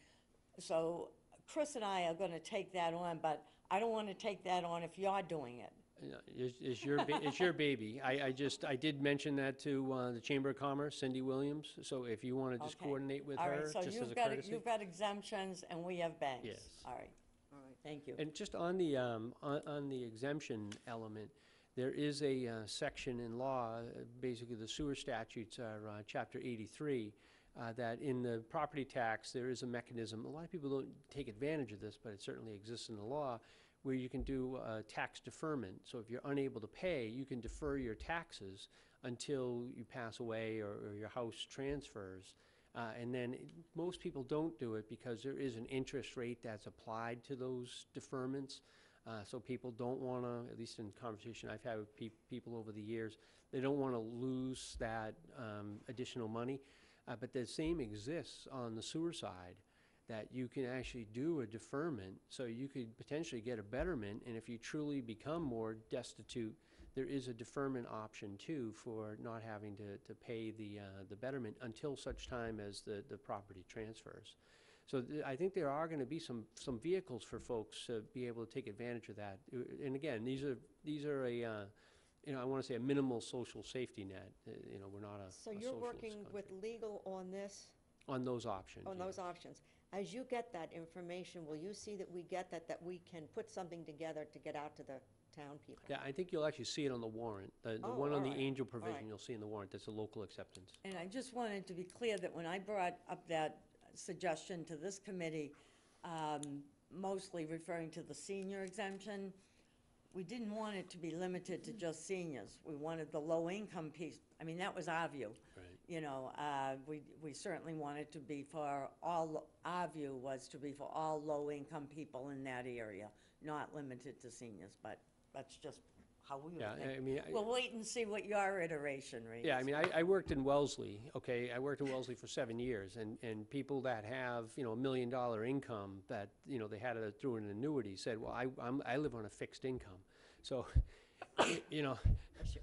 so Chris and I are going to take that on, but I don't want to take that on if you're doing it. it's your baby. I did mention that to the Chamber of Commerce, Cindy Williams. So if you want to just Okay. coordinate with All right, her, so just as a you've got courtesy. you've got exemptions, and we have banks. Yes. All right, thank you. And just on the exemption element, there is a section in law, basically the sewer statutes are Chapter 83, that in the property tax, there is a mechanism. A lot of people don't take advantage of this, but it certainly exists in the law, where you can do tax deferment. So if you're unable to pay, you can defer your taxes until you pass away or your house transfers. And then most people don't do it because there is an interest rate that's applied to those deferments. So people don't want to, at least in conversation I've had with people over the years, they don't want to lose that additional money. But the same exists on the sewer side, that you can actually do a deferment, so you could potentially get a betterment, and if you truly become more destitute, there is a deferment option too for not having to pay the betterment until such time as the property transfers. So I think there are going to be some vehicles for folks to be able to take advantage of that. And again, these are a, I want to say a minimal social safety net. We're not a So a you're socialist working with country. legal on this, On those options. on those yes. options. As you get that information, will you see that we get that we can put something together to get out to the town people? Yeah, I think you'll actually see it on the warrant. The Oh, one on the all right, angel all right. provision, you'll see in the warrant, that's a local acceptance. And I just wanted to be clear that when I brought up that suggestion to this committee, mostly referring to the senior exemption, we didn't want it to be limited to just seniors. We wanted the low-income piece. I mean, that was our view. Right. We certainly wanted to be for all, our view was to be for all low-income people in that area, not limited to seniors, but that's just how we would Yeah, think. I mean, We'll wait and see what your iteration reads. yeah, I mean, I worked in Wellesley, okay? I worked in Wellesley for 7 years, and people that have, $1 million income that, they had it through an annuity said, well, I live on a fixed income. So,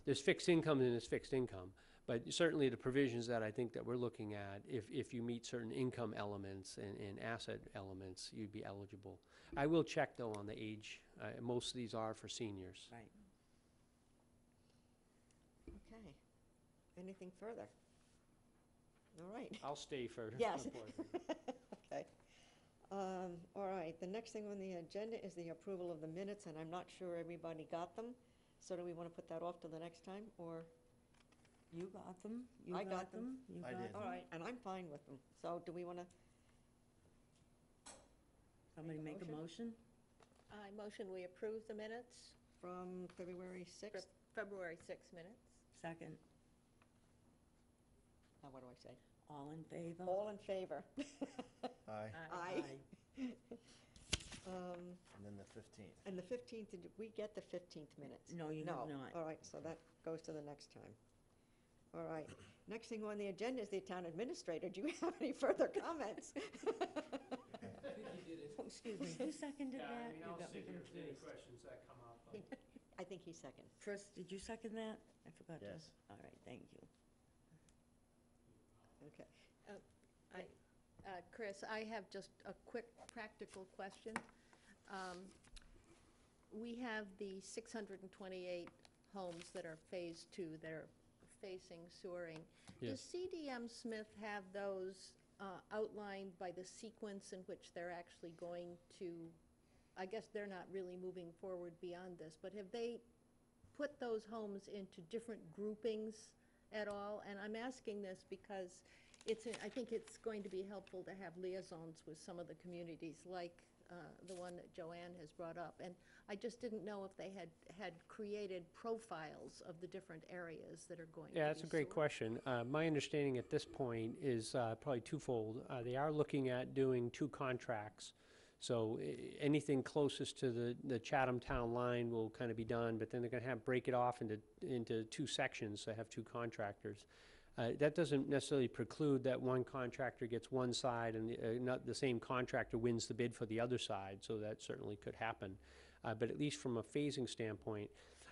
there's fixed income and there's fixed income. But certainly the provisions that I think that we're looking at, if you meet certain income elements and asset elements, you'd be eligible. I will check though on the age. Most of these are for seniors. Right. Okay. Anything further? All right. I'll stay for. Yes. for- Okay. All right, the next thing on the agenda is the approval of the minutes, and I'm not sure everybody got them. So do we want to put that off to the next time, or? You got them? You I got them. You I got did. them? All right, and I'm fine with them. So do we want to, Somebody make a motion? I motion we approve the minutes, from February 6th? February 6 minutes. Second. Now, what do I say? All in favor? All in favor? Aye. Aye. And then the 15th. And the 15th, did we get the 15th minutes? No, you have No. not. All right, so that goes to the next time. All right, next thing on the agenda is the town administrator. Do you have any further comments? Oh, excuse me, who seconded Yeah, I that? mean, You I'll got me sit here if any confused. questions that come up. I think he's second. Chris, did you second that? I forgot to. Yes. All right, thank you. Okay. Chris, I have just a quick practical question. We have the 628 homes that are Phase 2 that are facing sewering. Yes. Does CDM Smith have those outlined by the sequence in which they're actually going to, I guess they're not really moving forward beyond this, but have they put those homes into different groupings at all? And I'm asking this because I think it's going to be helpful to have liaisons with some of the communities, like the one that Joanne has brought up. And I just didn't know if they had created profiles of the different areas that are going to be Yeah, that's a great sewered. question. My understanding at this point is probably twofold. They are looking at doing 2 contracts. So anything closest to the Chatham town line will kind of be done, but then they're going to break it off into 2 sections, so have 2 contractors. That doesn't necessarily preclude that one contractor gets one side and not the same contractor wins the bid for the other side, so that certainly could happen. But at least from a phasing standpoint,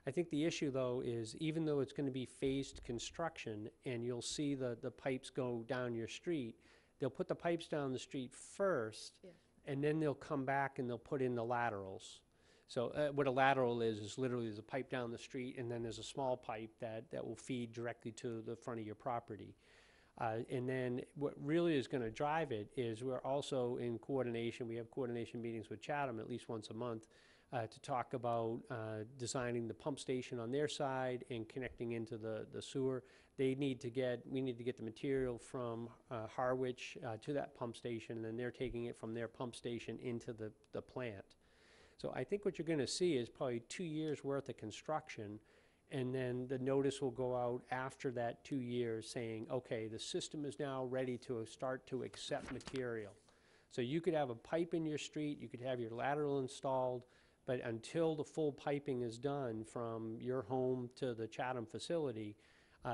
I think the issue though is even though it's going to be phased construction and you'll see the pipes go down your street, they'll put the pipes down the street first, Yes. and then they'll come back and they'll put in the laterals. So what a lateral is literally there's a pipe down the street and then there's a small pipe that will feed directly to the front of your property. And then what really is going to drive it is we're also in coordination. We have coordination meetings with Chatham at least once a month to talk about designing the pump station on their side and connecting into the sewer. We need to get the material from Harwich to that pump station, and then they're taking it from their pump station into the plant. So I think what you're going to see is probably 2 years' worth of construction, and then the notice will go out after that 2 years saying, okay, the system is now ready to start to accept material. So you could have a pipe in your street, you could have your lateral installed, But until the full piping is done from your home to the Chatham facility,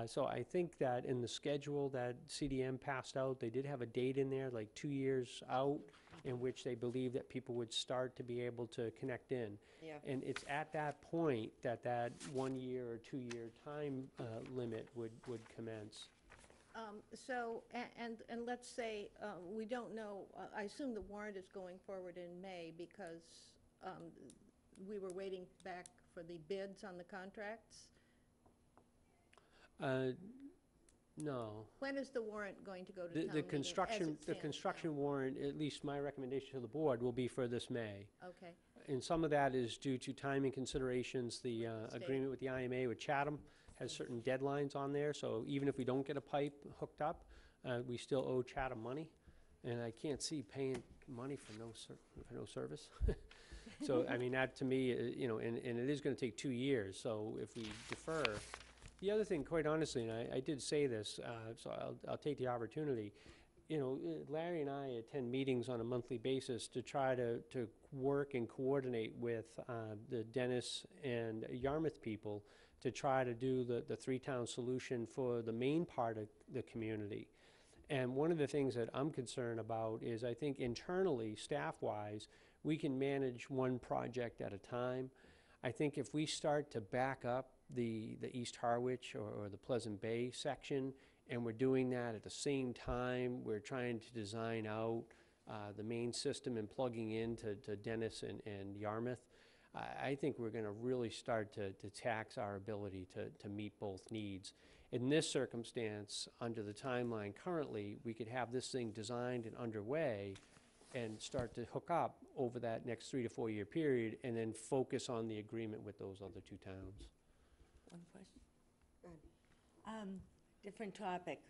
so I think that in the schedule that CDM passed out, they did have a date in there, like 2 years out, in which they believe that people would start to be able to connect in. Yeah. And it's at that point that that 1 year or 2 year time limit would commence. And let's say, we don't know, I assume the warrant is going forward in May because we were waiting back for the bids on the contracts. No. When is the warrant going to go to town The meeting as it construction, the stands construction warrant, at least my recommendation to the board, will be for this May. now? Okay, And some of that is due to timing considerations. The State. agreement with the IMA with Chatham has certain deadlines on there, so even if we don't get a pipe hooked up, we still owe Chatham money. And I can't see paying money for no service. So, I mean, that to me, you know, and it is gonna take 2 years, so if we defer. The other thing, quite honestly, and I did say this, so I'll take the opportunity, you know, Larry and I attend meetings on a monthly basis to try to work and coordinate with the Dennis and Yarmouth people to try to do the three-town solution for the main part of the community. And one of the things that I'm concerned about is I think internally, staff-wise, we can manage one project at a time. I think if we start to back up the East Harwich or the Pleasant Bay section, and we're doing that at the same time, we're trying to design out the main system and plugging into Dennis and Yarmouth, I think we're gonna really start to tax our ability to meet both needs. In this circumstance, under the timeline currently, we could have this thing designed and underway and start to hook up over that next 3 to 4 year period, and then focus on the agreement with those other two towns. One question? Go ahead. Different topic.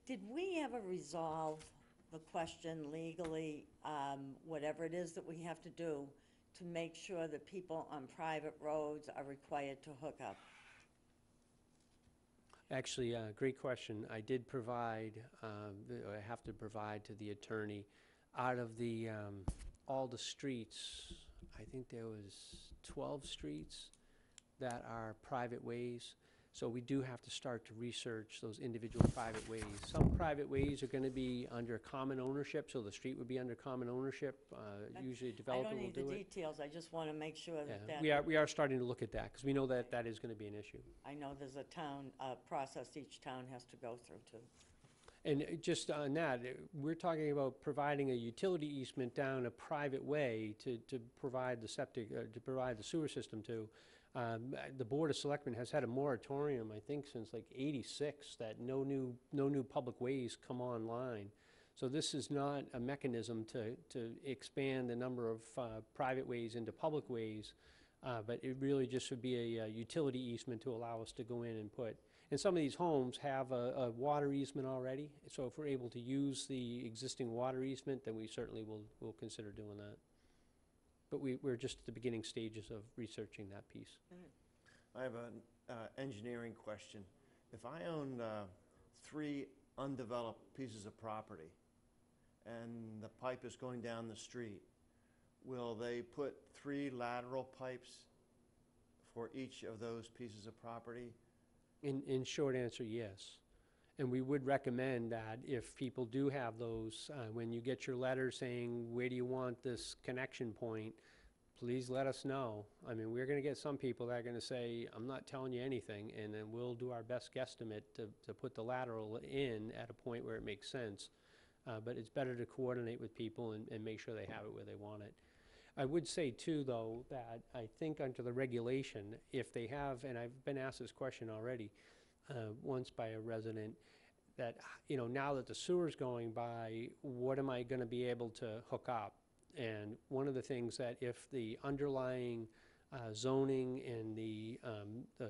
Did we ever resolve the question legally, whatever it is that we have to do, to make sure that people on private roads are required to hook up? Actually, great question. I did provide, I have to provide to the attorney, out of the, all the streets, I think there was 12 streets that are private ways. So we do have to start to research those individual private ways. Some private ways are gonna be under common ownership, so the street would be under common ownership. Usually a I developer don't will need the do it. details, I just want to make sure Yeah, that. we are starting to look at that, because we know that that is gonna be an issue. I know there's a town, process each town has to go through too. And just on that, we're talking about providing a utility easement down a private way to provide the septic, to provide the sewer system to. The Board of Selectmen has had a moratorium, I think, since like '86, that no new public ways come online. So this is not a mechanism to expand the number of private ways into public ways, but it really just would be a utility easement to allow us to go in and put. And some of these homes have a water easement already, so if we're able to use the existing water easement, then we certainly will consider doing that. But we're just at the beginning stages of researching that piece. I have an engineering question. If I own 3 undeveloped pieces of property and the pipe is going down the street, will they put 3 lateral pipes for each of those pieces of property? In short answer, yes. And we would recommend that if people do have those, when you get your letter saying, where do you want this connection point, please let us know. I mean, we're gonna get some people that are gonna say, I'm not telling you anything, and then we'll do our best guesstimate to put the lateral in at a point where it makes sense. But it's better to coordinate with people and make sure they have it where they want it. I would say too, though, that I think under the regulation, if they have, and I've been asked this question already, once by a resident, that, you know, now that the sewer's going by, what am I gonna be able to hook up? And one of the things that if the underlying zoning and the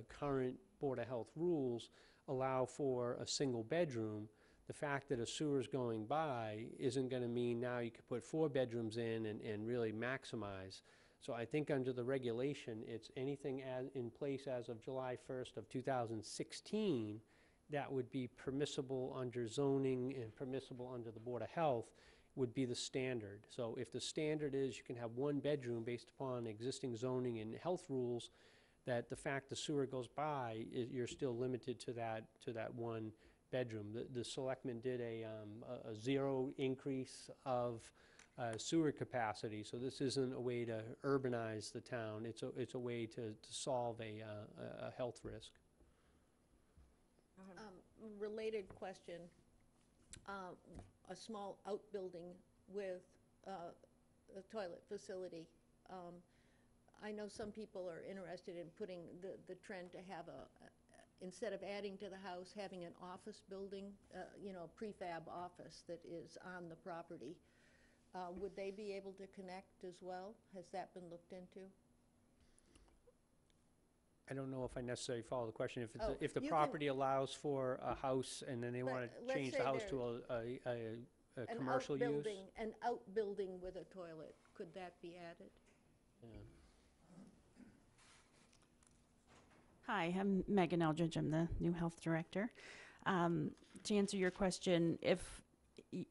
current Board of Health rules allow for a single bedroom, the fact that a sewer's going by isn't gonna mean now you could put 4 bedrooms in and really maximize. So I think under the regulation, it's anything in place as of July 1st of 2016 that would be permissible under zoning and permissible under the Board of Health. would be the standard. So if the standard is you can have one bedroom based upon existing zoning and health rules, that the fact the sewer goes by, you're still limited to that one bedroom. The selectmen did a zero increase of sewer capacity, so this isn't a way to urbanize the town. It's a way to solve a health risk. Related question, a small outbuilding with a toilet facility. I know some people are interested in putting the trend to have instead of adding to the house, having an office building, prefab office that is on the property. Would they be able to connect as well? Has that been looked into? I don't know if I necessarily follow the question. Oh, If the you can- property allows for a house and then they But want let's to change the say house there- to a commercial use. An outbuilding with a toilet, could that be added? Yeah. Hi, I'm Megan Eldridge. I'm the new health director. To answer your question, if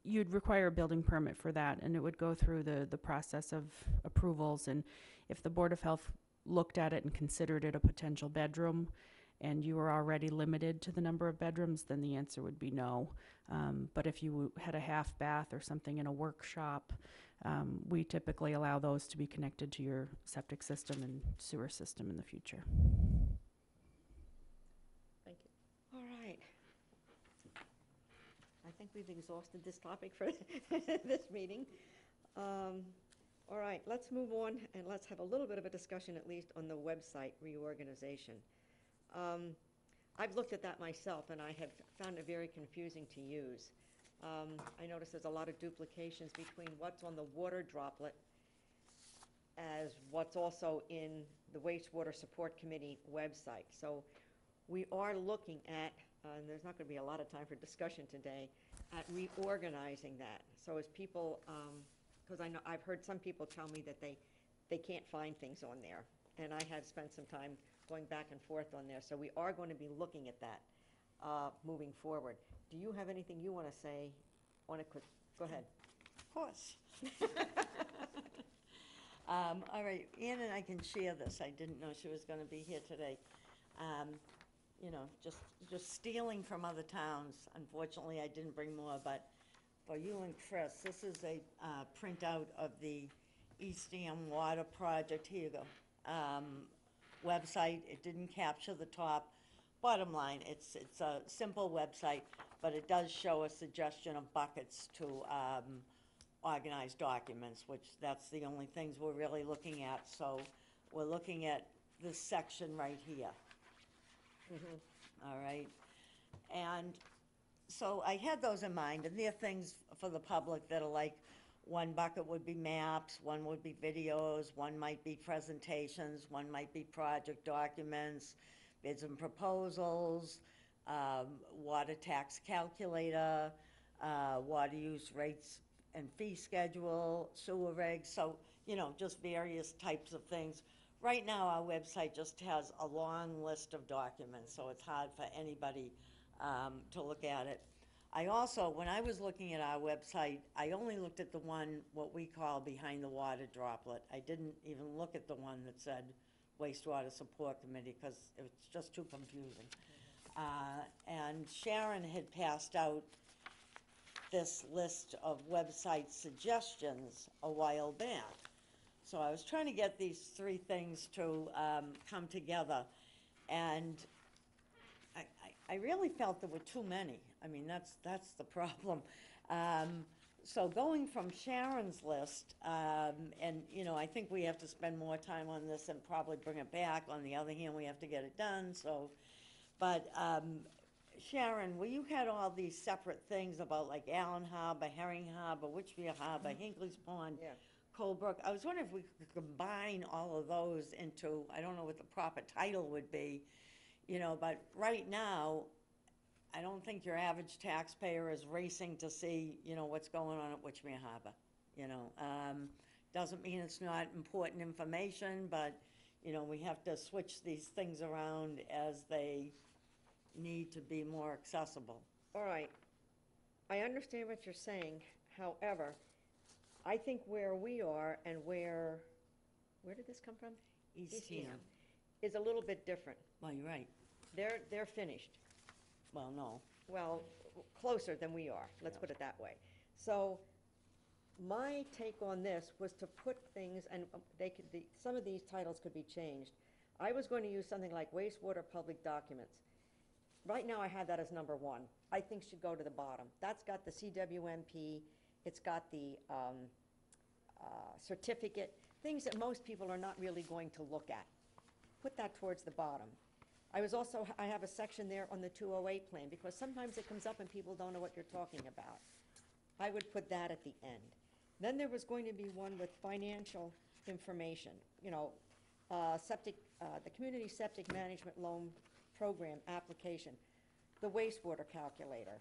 you'd require a building permit for that, and it would go through the process of approvals, and if the Board of Health looked at it and considered it a potential bedroom, and you were already limited to the number of bedrooms, then the answer would be no. But if you had a half bath or something in a workshop, we typically allow those to be connected to your septic system and sewer system in the future. Thank you. All right. I think we've exhausted this topic for this meeting. All right, let's move on and let's have a little bit of a discussion, at least, on the website reorganization. I've looked at that myself, and I have found it very confusing to use. I notice there's a lot of duplications between what's on the water droplet as what's also in the Wastewater Support Committee website. So we are looking at, and there's not going to be a lot of time for discussion today, at reorganizing that. So as people, because I know I've heard some people tell me that they can't find things on there, and I have spent some time going back and forth on there. So we are going to be looking at that moving forward. Do you have anything you want to say on it? Go ahead. Of course. All right, Ann and I can share this. I didn't know she was going to be here today. Just stealing from other towns. Unfortunately, I didn't bring more, but for you and Chris, this is a printout of the East Dam Water Project. Here you go. Website. It didn't capture the top. Bottom line, it's a simple website, but it does show a suggestion of buckets to organize documents, which that's the only things we're really looking at. So we're looking at this section right here. All right. And so I had those in mind, and they're things for the public that are like, one bucket would be maps, one would be videos, one might be presentations, one might be project documents, bids and proposals, water tax calculator, water use rates and fee schedule, sewer regs, so, just various types of things. Right now, our website just has a long list of documents, so it's hard for anybody to look at it. I also, when I was looking at our website, I only looked at the one, what we call behind the water droplet. I didn't even look at the one that said Wastewater Support Committee, because it was just too confusing. And Sharon had passed out this list of website suggestions a while back. So I was trying to get these three things to come together, and I really felt there were too many. I mean, that's the problem. So going from Sharon's list, and, I think we have to spend more time on this and probably bring it back. On the other hand, we have to get it done, so. But Sharon, well, you had all these separate things about like Allen Harbor, Herring Harbor, Witchmere Harbor, Hinckley's Pond, Yeah. Colebrook. I was wondering if we could combine all of those into, I don't know what the proper title would be, but right now, I don't think your average taxpayer is racing to see, what's going on at Witchmere Harbor. Doesn't mean it's not important information, but, we have to switch these things around as they need to be more accessible. All right. I understand what you're saying. However, I think where we are and where did this come from? Eastham. Is a little bit different. Well, you're right. They're finished. Well, no. Well, closer than we are, let's put it that way. So my take on this was to put things, and some of these titles could be changed. I was going to use something like wastewater public documents. Right now I have that as number 1. I think should go to the bottom. That's got the CWMP, it's got the certificate, things that most people are not really going to look at. Put that towards the bottom. I have a section there on the 208 plan, because sometimes it comes up and people don't know what you're talking about. I would put that at the end. Then there was going to be one with financial information, the Community Septic Management Loan Program application, the wastewater calculator,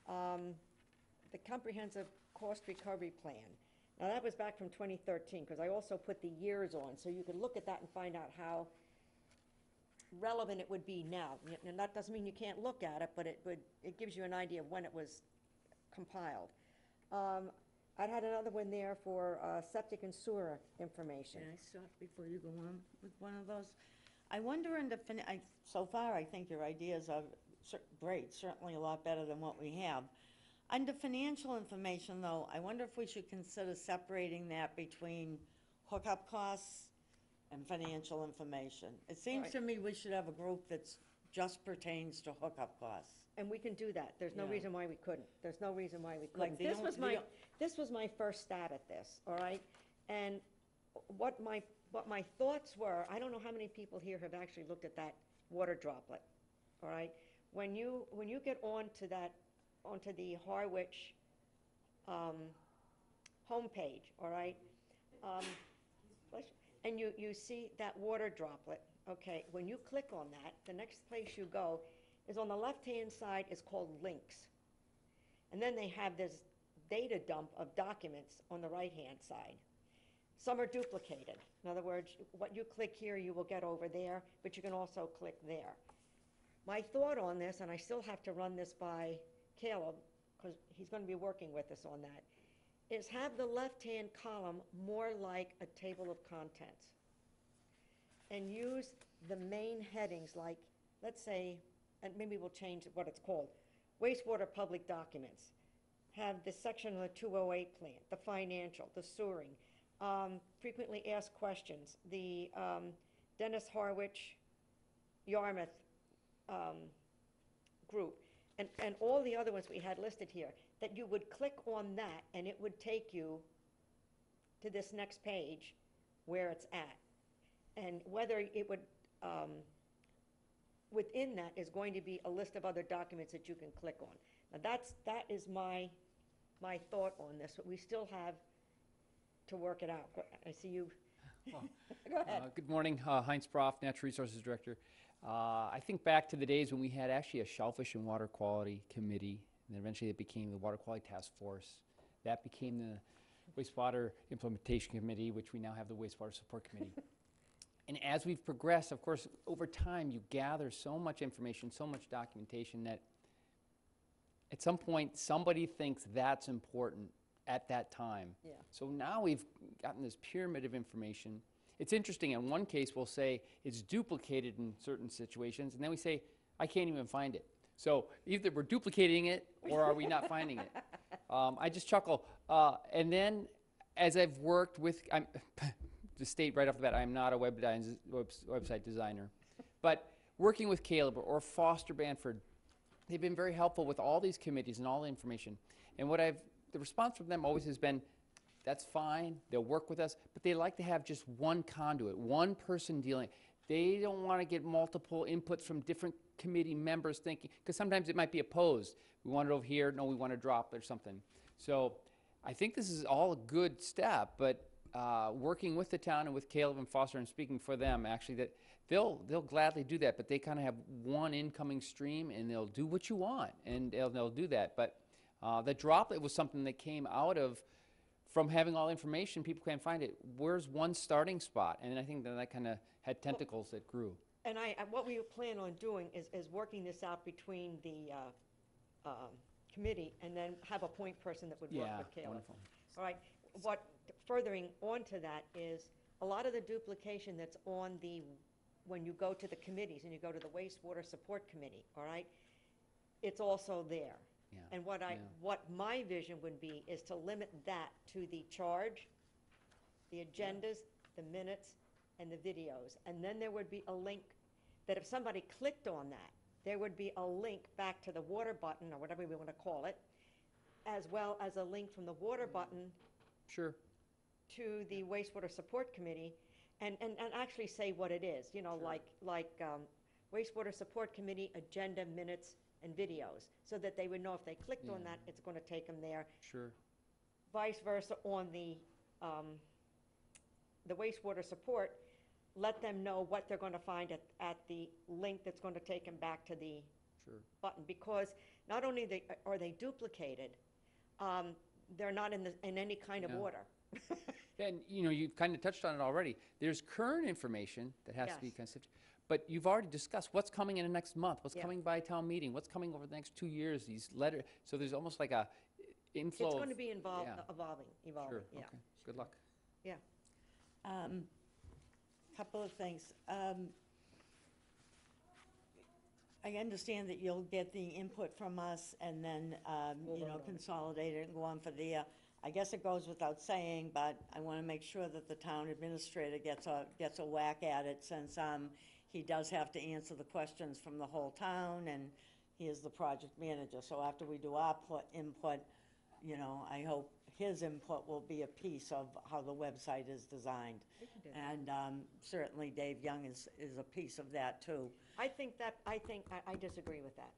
the Comprehensive Cost Recovery Plan. Now, that was back from 2013, because I also put the years on, so you could look at that and find out how relevant it would be now. And that doesn't mean you can't look at it, but it gives you an idea of when it was compiled. I had another one there for septic and sewer information. Can I stop before you go on with one of those? I wonder so far, I think your ideas are great, certainly a lot better than what we have. Under financial information, though, I wonder if we should consider separating that between hookup costs and financial information. It seems to me we should have a group that's just pertains to hookup costs. And we can do that. There's no Yeah. reason why we couldn't. There's no reason why we Like couldn't. the only- This was my first stab at this, all right? And what my thoughts were, I don't know how many people here have actually looked at that water droplet, all right? When you get onto the Harwich homepage, all right? And you see that water droplet, okay? When you click on that, the next place you go is on the left-hand side is called links. And then they have this data dump of documents on the right-hand side. Some are duplicated. In other words, what you click here, you will get over there, but you can also click there. My thought on this, and I still have to run this by Caleb, because he's going to be working with us on that, is have the left-hand column more like a table of contents. And use the main headings like, let's say, and maybe we'll change what it's called, wastewater public documents. Have the section on the 208 plan, the financial, the sewering, frequently asked questions, the Dennis Harwich, Yarmouth group, and all the other ones we had listed here, that you would click on that and it would take you to this next page where it's at. And whether it would, within that is going to be a list of other documents that you can click on. Now that is my thought on this, but we still have to work it out. I see you. Go ahead. Good morning, Heinz Proff, Natural Resources Director. I think back to the days when we had actually a Shellfish and Water Quality Committee, and then eventually it became the Water Quality Task Force. That became the Wastewater Implementation Committee, which we now have the Wastewater Support Committee. And as we've progressed, of course, over time, you gather so much information, so much documentation that at some point, somebody thinks that's important at that time. Yeah. So now we've gotten this pyramid of information. It's interesting, in one case we'll say it's duplicated in certain situations, and then we say, I can't even find it. So either we're duplicating it, or are we not finding it? I just chuckle. And then, as I've worked with, to state right off the bat, I'm not a website designer, but working with Caleb or Foster Banford, they've been very helpful with all these committees and all the information. And the response from them always has been, that's fine, they'll work with us, but they like to have just one conduit, one person dealing. They don't want to get multiple inputs from different committee members thinking, because sometimes it might be opposed. We want it over here, no, we want to drop it or something. So I think this is all a good step, but working with the town and with Caleb and Foster and speaking for them, actually, that they'll gladly do that, but they kind of have one incoming stream and they'll do what you want, and they'll do that. But the droplet was something that came out of, from having all information, people can't find it. Where's one starting spot? And I think that kind of had tentacles that grew. And what we plan on doing is working this out between the committee and then have a point person that would work with Caleb. Wonderful. All right, what, furthering on to that is, a lot of the duplication that's on the, when you go to the committees, and you go to the wastewater support committee, all right? It's also there. Yeah, And yeah. what my vision would be is to limit that to the charge, the agendas, the minutes, and the videos. And then there would be a link that if somebody clicked on that, there would be a link back to the water button, or whatever we want to call it, as well as a link from the water button Sure. to the wastewater support committee, and actually say what it is, you know, like wastewater support committee agenda, minutes, and videos, so that they would know if they clicked on Yeah. that, it's going to take them there. Sure. Vice versa on the wastewater support, let them know what they're going to find at the link that's going to take them back to the Sure. button, because not only are they duplicated, they're not in any kind of Yeah. order. And, you know, you've kind of touched on it already. There's current information that has to be Yes. considered, but you've already discussed what's coming in the next month, what's Yeah. coming by town meeting, what's coming over the next 2 years, these letters. So there's almost like a inflow It's of. going to be yeah. evolving, Sure, yeah. okay, good luck. Yeah. Couple of things. I understand that you'll get the input from us and then, you know, consolidate it and go on for the, I guess it goes without saying, but I want to make sure that the town administrator gets a whack at it, since he does have to answer the questions from the whole town, and he is the project manager. So after we do our input, you know, I hope his input will be a piece of how the website is designed. And certainly Dave Young is a piece of that, too. I disagree with that.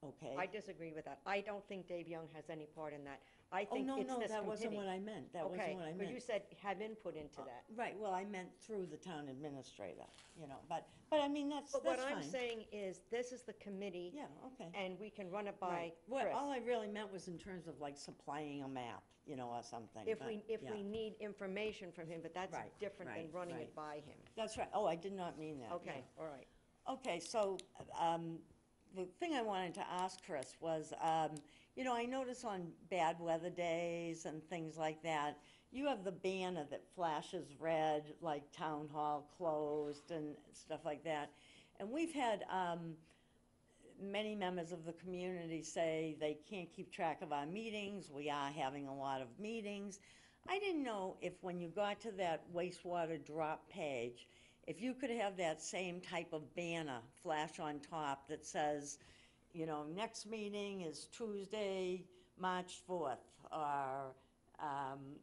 Okay? I disagree with that. I don't think Dave Young has any part in that. I Oh, think no, it's no, this that wasn't what committee. I meant. That wasn't what I Okay, meant. but you said have input into that. Right, well, I meant through the town administrator, you know, but I mean, that's But fine. what I'm saying is, this is the committee, Yeah, okay. and we can run it by Right. Well, Chris. all I really meant was in terms of like supplying a map, you know, or something. If but, we yeah. need information from him, but that's Right, different than right, running right. it by him. That's right. Oh, I did not mean that. Okay, yeah. all right. Okay, so the thing I wanted to ask Chris was, you know, I notice on bad weather days and things like that, you have the banner that flashes red, like town hall closed and stuff like that. And we've had many members of the community say they can't keep track of our meetings. We are having a lot of meetings. I didn't know if when you got to that wastewater drop page, if you could have that same type of banner flash on top that says, you know, next meeting is Tuesday, March 4th, or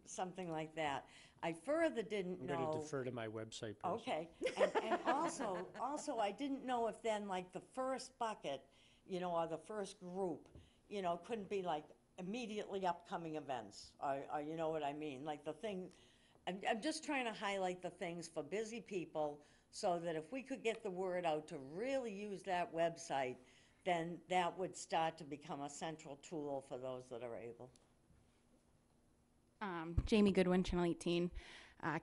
something like that. I further didn't I'm know. going to defer to my website person. Okay, and also, I didn't know if then, like, the first bucket, you know, or the first group, you know, couldn't be like immediately upcoming events, or you know what I mean? Like the thing, I'm just trying to highlight the things for busy people, so that if we could get the word out to really use that website, then that would start to become a central tool for those that are able. Jamie Goodwin, Channel 18.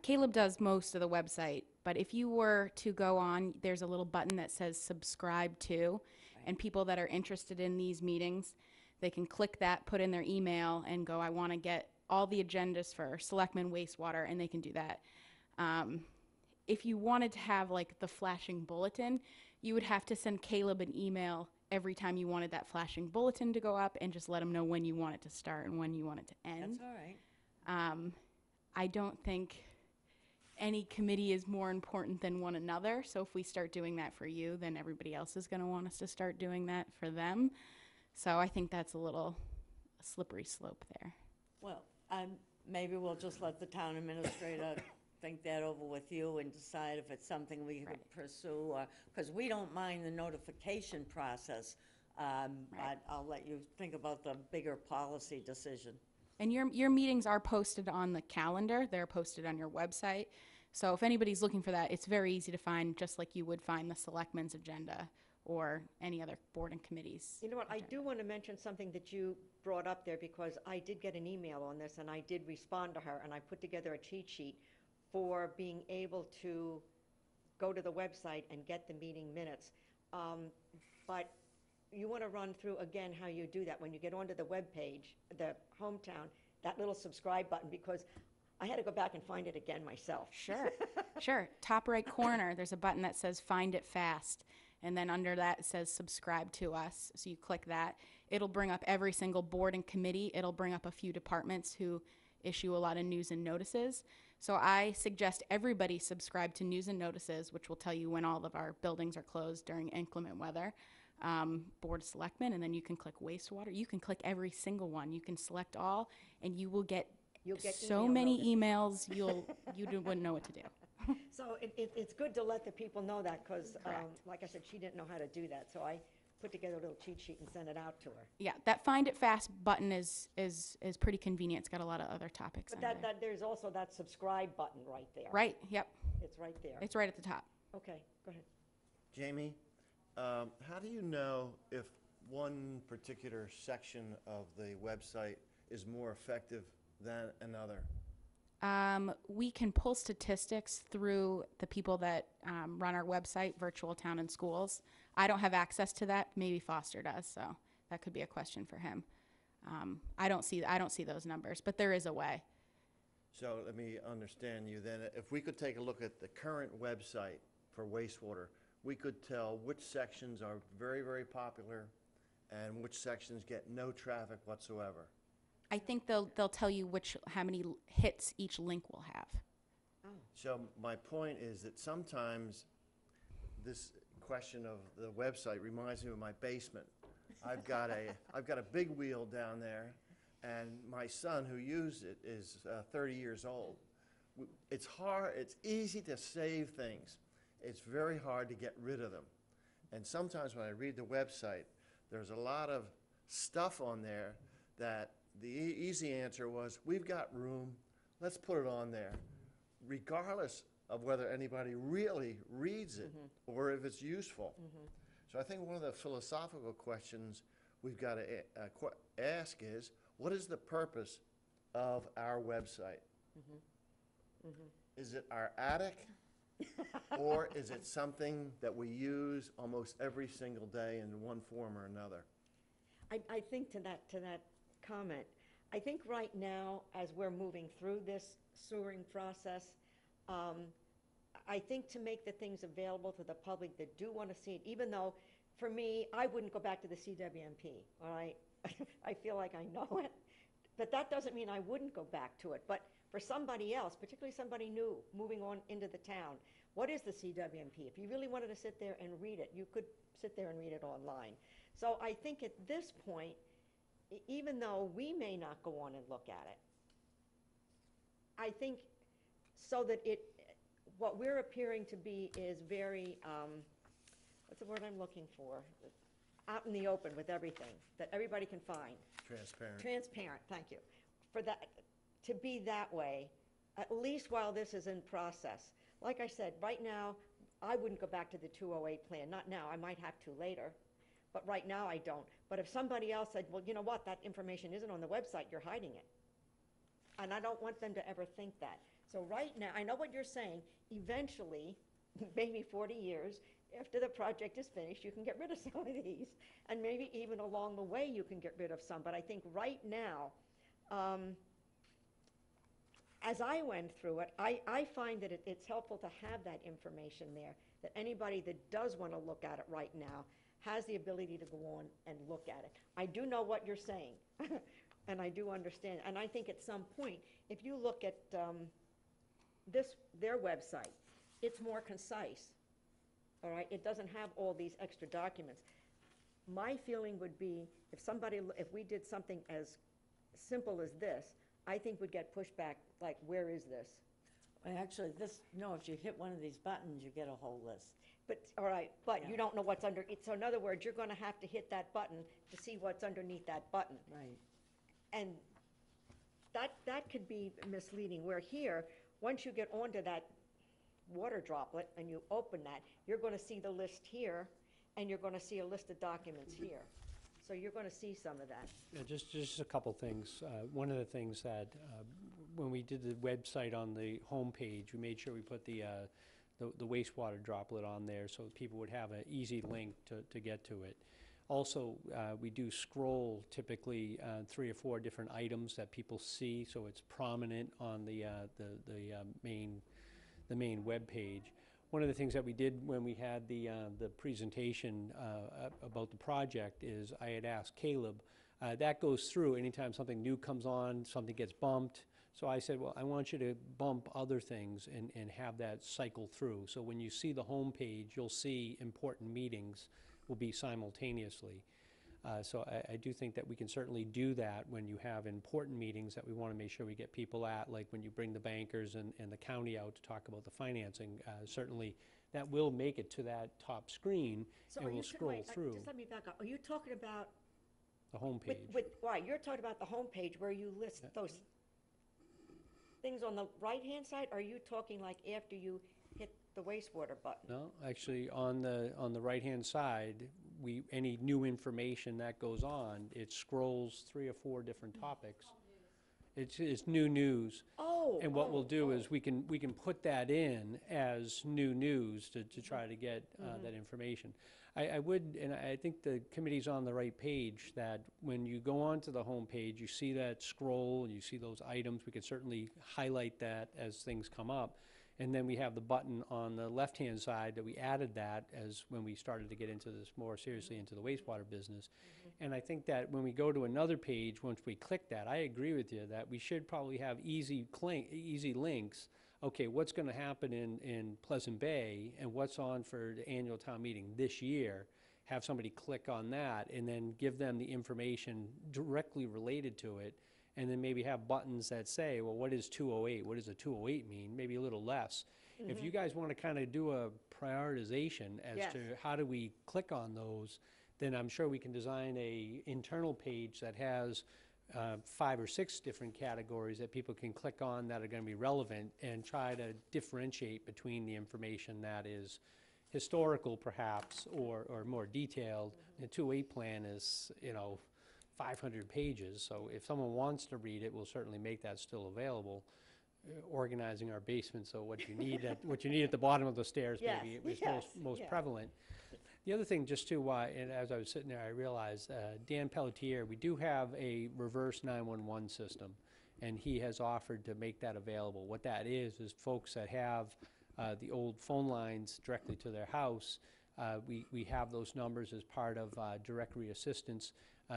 Caleb does most of the website, but if you were to go on, there's a little button that says subscribe to, and people that are interested in these meetings, they can click that, put in their email, and go, I want to get all the agendas for Selectmen Wastewater, and they can do that. If you wanted to have like the flashing bulletin, you would have to send Caleb an email every time you wanted that flashing bulletin to go up, and just let him know when you want it to start and when you want it to end. That's all right. I don't think any committee is more important than one another. So if we start doing that for you, then everybody else is going to want us to start doing that for them. So I think that's a little slippery slope there. Well, maybe we'll just let the town administrator think that over with you and decide if it's something we could pursue, because we don't mind the notification process, but I'll let you think about the bigger policy decision. And your meetings are posted on the calendar. They're posted on your website. So if anybody's looking for that, it's very easy to find, just like you would find the selectmen's agenda or any other board and committees. You know what, I do want to mention something that you brought up there, because I did get an email on this, and I did respond to her, and I put together a cheat sheet for being able to go to the website and get the meeting minutes. But you want to run through again how you do that when you get onto the web page, the hometown, that little subscribe button, because I had to go back and find it again myself. Sure, sure. Top right corner, there's a button that says Find It Fast. And then under that, it says Subscribe to Us. So you click that. It'll bring up every single board and committee. It'll bring up a few departments who issue a lot of news and notices. So I suggest everybody subscribe to news and notices, which will tell you when all of our buildings are closed during inclement weather. Board of Selectmen, and then you can click Wastewater. You can click every single one. You can select all, and you will get You'll get so email many notice. emails, wouldn't know what to do. So it's good to let the people know that, because, Correct. like I said, she didn't know how to do that, so I put together a little cheat sheet and sent it out to her. Yeah, that Find It Fast button is pretty convenient. It's got a lot of other topics But on there. there's also that subscribe button right there. Right, yep. It's right there. It's right at the top. Okay, go ahead. Jamie, how do you know if one particular section of the website is more effective than another? We can pull statistics through the people that run our website, Virtual Town and Schools. I don't have access to that. Maybe Foster does, so that could be a question for him. I don't see those numbers, but there is a way. So let me understand you then. If we could take a look at the current website for wastewater, we could tell which sections are very, very popular and which sections get no traffic whatsoever. I think they'll tell you how many hits each link will have. So my point is that sometimes this question of the website reminds me of my basement. I've got a big wheel down there, and my son who used it is 30 years old. It's hard, it's easy to save things. It's very hard to get rid of them. And sometimes when I read the website, there's a lot of stuff on there that the easy answer was, we've got room, let's put it on there, regardless of whether anybody really reads it or if it's useful. So I think one of the philosophical questions we've got to ask is, what is the purpose of our website? Is it our attic? Or is it something that we use almost every single day in one form or another? I think to that comment, I think right now, as we're moving through this sewering process, I think to make the things available to the public that do want to see it, even though, for me, I wouldn't go back to the CWMP, all right? I feel like I know it, but that doesn't mean I wouldn't go back to it. But for somebody else, particularly somebody new, moving on into the town, what is the CWMP? If you really wanted to sit there and read it, you could sit there and read it online. So I think at this point, even though we may not go on and look at it, I think so that what we're appearing to be is very, what's the word I'm looking for? Out in the open with everything, that everybody can find. Transparent. Transparent, thank you. For that, to be that way, at least while this is in process. Like I said, right now, I wouldn't go back to the 208 plan, not now, I might have to later, but right now I don't. But if somebody else said, well, you know what, that information isn't on the website, you're hiding it. And I don't want them to ever think that. So right now, I know what you're saying, eventually, maybe 40 years, after the project is finished, you can get rid of some of these. And maybe even along the way, you can get rid of some. But I think right now, as I went through it, I find that it's helpful to have that information there, that anybody that does want to look at it right now has the ability to go on and look at it. I do know what you're saying, and I do understand. And I think at some point, if you look at their website, it's more concise, all right? It doesn't have all these extra documents. My feeling would be, if we did something as simple as this, I think would get pushback, like, where is this? Well, actually, if you hit one of these buttons, you get a whole list. But, all right, but Yeah. you don't know what's under it. So in other words, you're gonna have to hit that button to see what's underneath that button. Right. And that could be misleading, where here, once you get onto that water droplet and you open that, you're gonna see the list here, and you're gonna see a list of documents here. So you're gonna see some of that. Yeah, just a couple things. One of the things that, when we did the website on the homepage, we made sure we put the wastewater droplet on there so that people would have an easy link to get to it. Also, we do scroll typically 3 or 4 different items that people see, so it's prominent on the main web page. One of the things that we did when we had the presentation about the project is I had asked Caleb, that goes through anytime something new comes on, something gets bumped. So I said, well, I want you to bump other things and have that cycle through. So when you see the home page, you'll see important meetings will be simultaneously. So I do think that we can certainly do that when you have important meetings that we want to make sure we get people at, like when you bring the bankers and the county out to talk about the financing. Certainly, that will make it to that top screen, So and are you we'll t- scroll wait, through Just let me back up. Are you talking about, the home page. right, you're talking about the homepage where you list those things on the right-hand side? Or are you talking like after you hit the wastewater button? No, actually, on the right-hand side, any new information that goes on, it scrolls 3 or 4 different topics. It's new news. Oh, And what we'll do oh. is we can put that in as new news to try to get that information. I would, and I think the committee's on the right page, that when you go onto the home page, you see that scroll and you see those items. We can certainly highlight that as things come up. And then we have the button on the left-hand side that we added that as when we started to get into this more seriously into the wastewater business. And I think that when we go to another page, once we click that, I agree with you that we should probably have easy links. Okay, what's going to happen in Pleasant Bay and what's on for the annual town meeting this year? Have somebody click on that and then give them the information directly related to it. And then maybe have buttons that say, well, what is 208? What does a 208 mean? Maybe a little less. If you guys want to kind of do a prioritization as Yes. to how do we click on those, then I'm sure we can design a internal page that has 5 or 6 different categories that people can click on that are going to be relevant and try to differentiate between the information that is historical perhaps or more detailed. The 208 plan is, 500 pages, so if someone wants to read it, we'll certainly make that still available. Organizing our basement, so what you need at the bottom of the stairs Yes, maybe is yes, most yeah. prevalent. The other thing, just to, and as I was sitting there, I realized Dan Pelletier, we do have a reverse 911 system, and he has offered to make that available. What that is folks that have the old phone lines directly to their house. We have those numbers as part of directory assistance,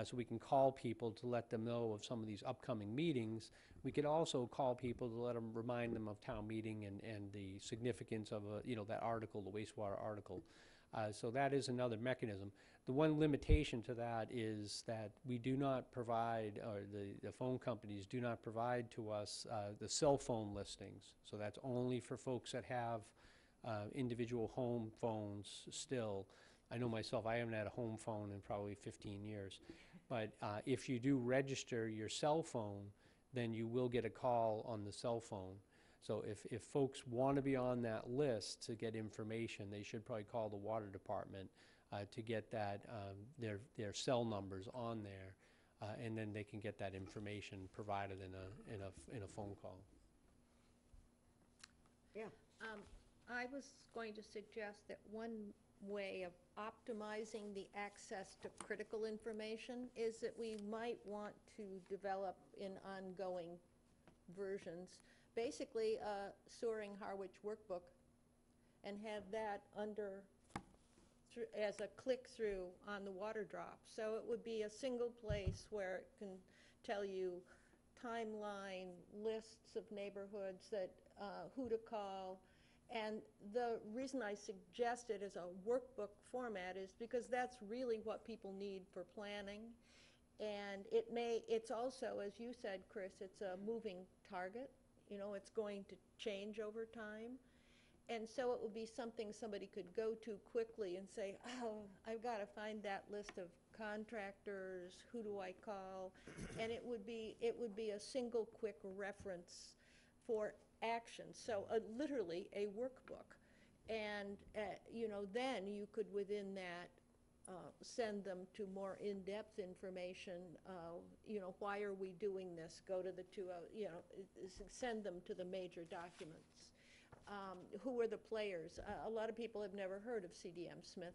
so we can call people to let them know of some of these upcoming meetings. We could also call people to remind them of town meeting and the significance of that article, the wastewater article. So that is another mechanism. The one limitation to that is that we do not provide, or the phone companies do not provide to us the cell phone listings. So that's only for folks that have individual home phones still. I know myself, I haven't had a home phone in probably 15 years. But if you do register your cell phone, then you will get a call on the cell phone. So if folks want to be on that list to get information, they should probably call the water department to get that their cell numbers on there, and then they can get that information provided in a phone call. Yeah. I was going to suggest that one way of optimizing the access to critical information is that we might want to develop in ongoing versions, basically a Soaring Harwich workbook, and have that as a click-through on the water drop. So it would be a single place where it can tell you timeline, lists of neighborhoods that, who to call. And the reason I suggest it as a workbook format is because that's really what people need for planning. And it's also, as you said, Chris, it's a moving target. It's going to change over time. And so it would be something somebody could go to quickly and say, oh, I've got to find that list of contractors, who do I call? And it would be a single quick reference for action. So literally a workbook. And, then you could within that send them to more in-depth information. Why are we doing this? Go to the send them to the major documents. Who are the players? A lot of people have never heard of CDM Smith.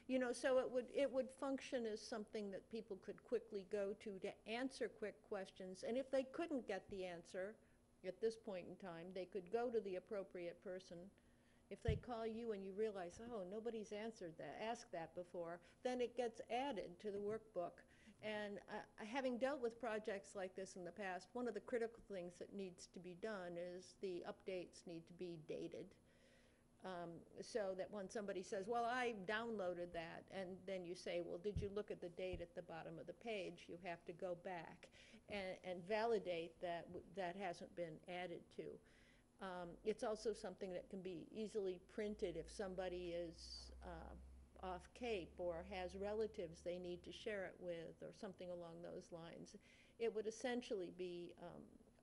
You know, so it would function as something that people could quickly go to answer quick questions. And if they couldn't get the answer at this point in time, they could go to the appropriate person. If they call you and you realize, oh, nobody's asked that before, then it gets added to the workbook. And having dealt with projects like this in the past, one of the critical things that needs to be done is the updates need to be dated. So that when somebody says, well, I downloaded that, and then you say, well, did you look at the date at the bottom of the page? You have to go back and validate that that hasn't been added to. It's also something that can be easily printed if somebody is off Cape or has relatives they need to share it with or something along those lines. It would essentially be